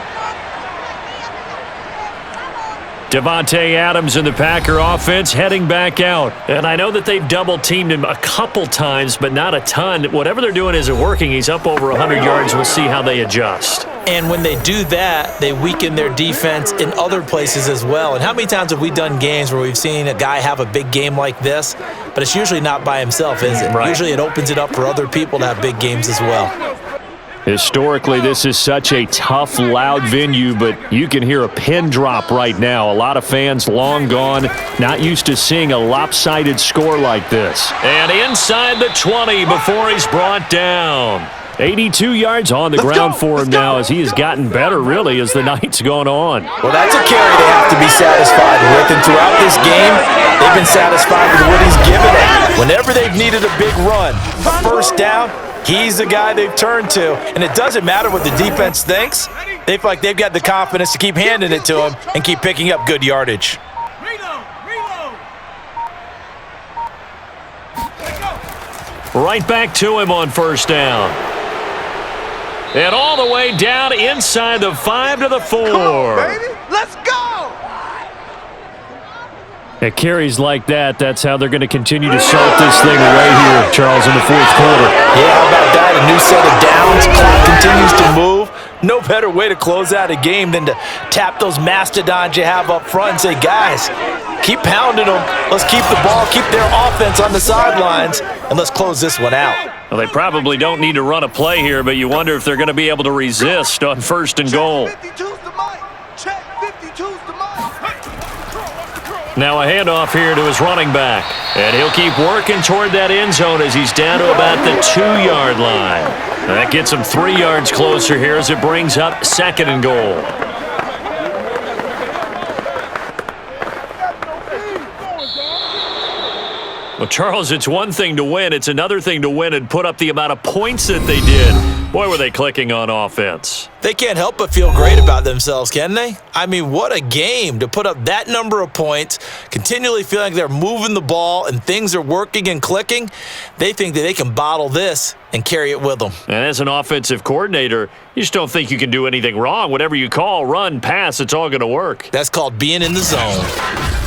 Devontae Adams and the Packer offense heading back out. And I know that they've double-teamed him a couple times, but not a ton. Whatever they're doing isn't working. He's up over 100 yards. We'll see how they adjust. And when they do that, they weaken their defense in other places as well. And how many times have we done games where we've seen a guy have a big game like this, but it's usually not by himself, is it? Right. Usually it opens it up for other people to have big games as well. Historically, this is such a tough, loud venue, but you can hear a pin drop right now. A lot of fans long gone, not used to seeing a lopsided score like this. And inside the 20 before he's brought down. 82 yards on the ground for him now as he has gotten better, really, as the night's gone on. Well, that's a carry they have to be satisfied with. And throughout this game, they've been satisfied with what he's given them. Whenever they've needed a big run, a 1st down, he's the guy they've turned to. And it doesn't matter what the defense thinks. They feel like they've got the confidence to keep handing it to him and keep picking up good yardage. Right back to him on 1st down. And all the way down inside the 5 to the 4. Come on, baby. Let's go! At carries like that, that's how they're going to continue to salt this thing away here, Charles, in the 4th quarter. Yeah, how about that? A new set of downs. Clock continues to move. No better way to close out a game than to tap those mastodons you have up front and say, guys, keep pounding them. Let's keep the ball, keep their offense on the sidelines, and let's close this one out. Well, they probably don't need to run a play here, but you wonder if they're going to be able to resist on 1st and goal. Check 52's the Now a handoff here to his running back. And he'll keep working toward that end zone as he's down to about the 2-yard line. That gets him 3 yards closer here as it brings up 2nd and goal. Well, Charles, it's one thing to win. It's another thing to win and put up the amount of points that they did. Boy, were they clicking on offense. They can't help but feel great about themselves, can they? I mean, what a game to put up that number of points, continually feeling like they're moving the ball and things are working and clicking. They think that they can bottle this and carry it with them. And as an offensive coordinator, you just don't think you can do anything wrong. Whatever you call, run, pass, it's all going to work. That's called being in the zone.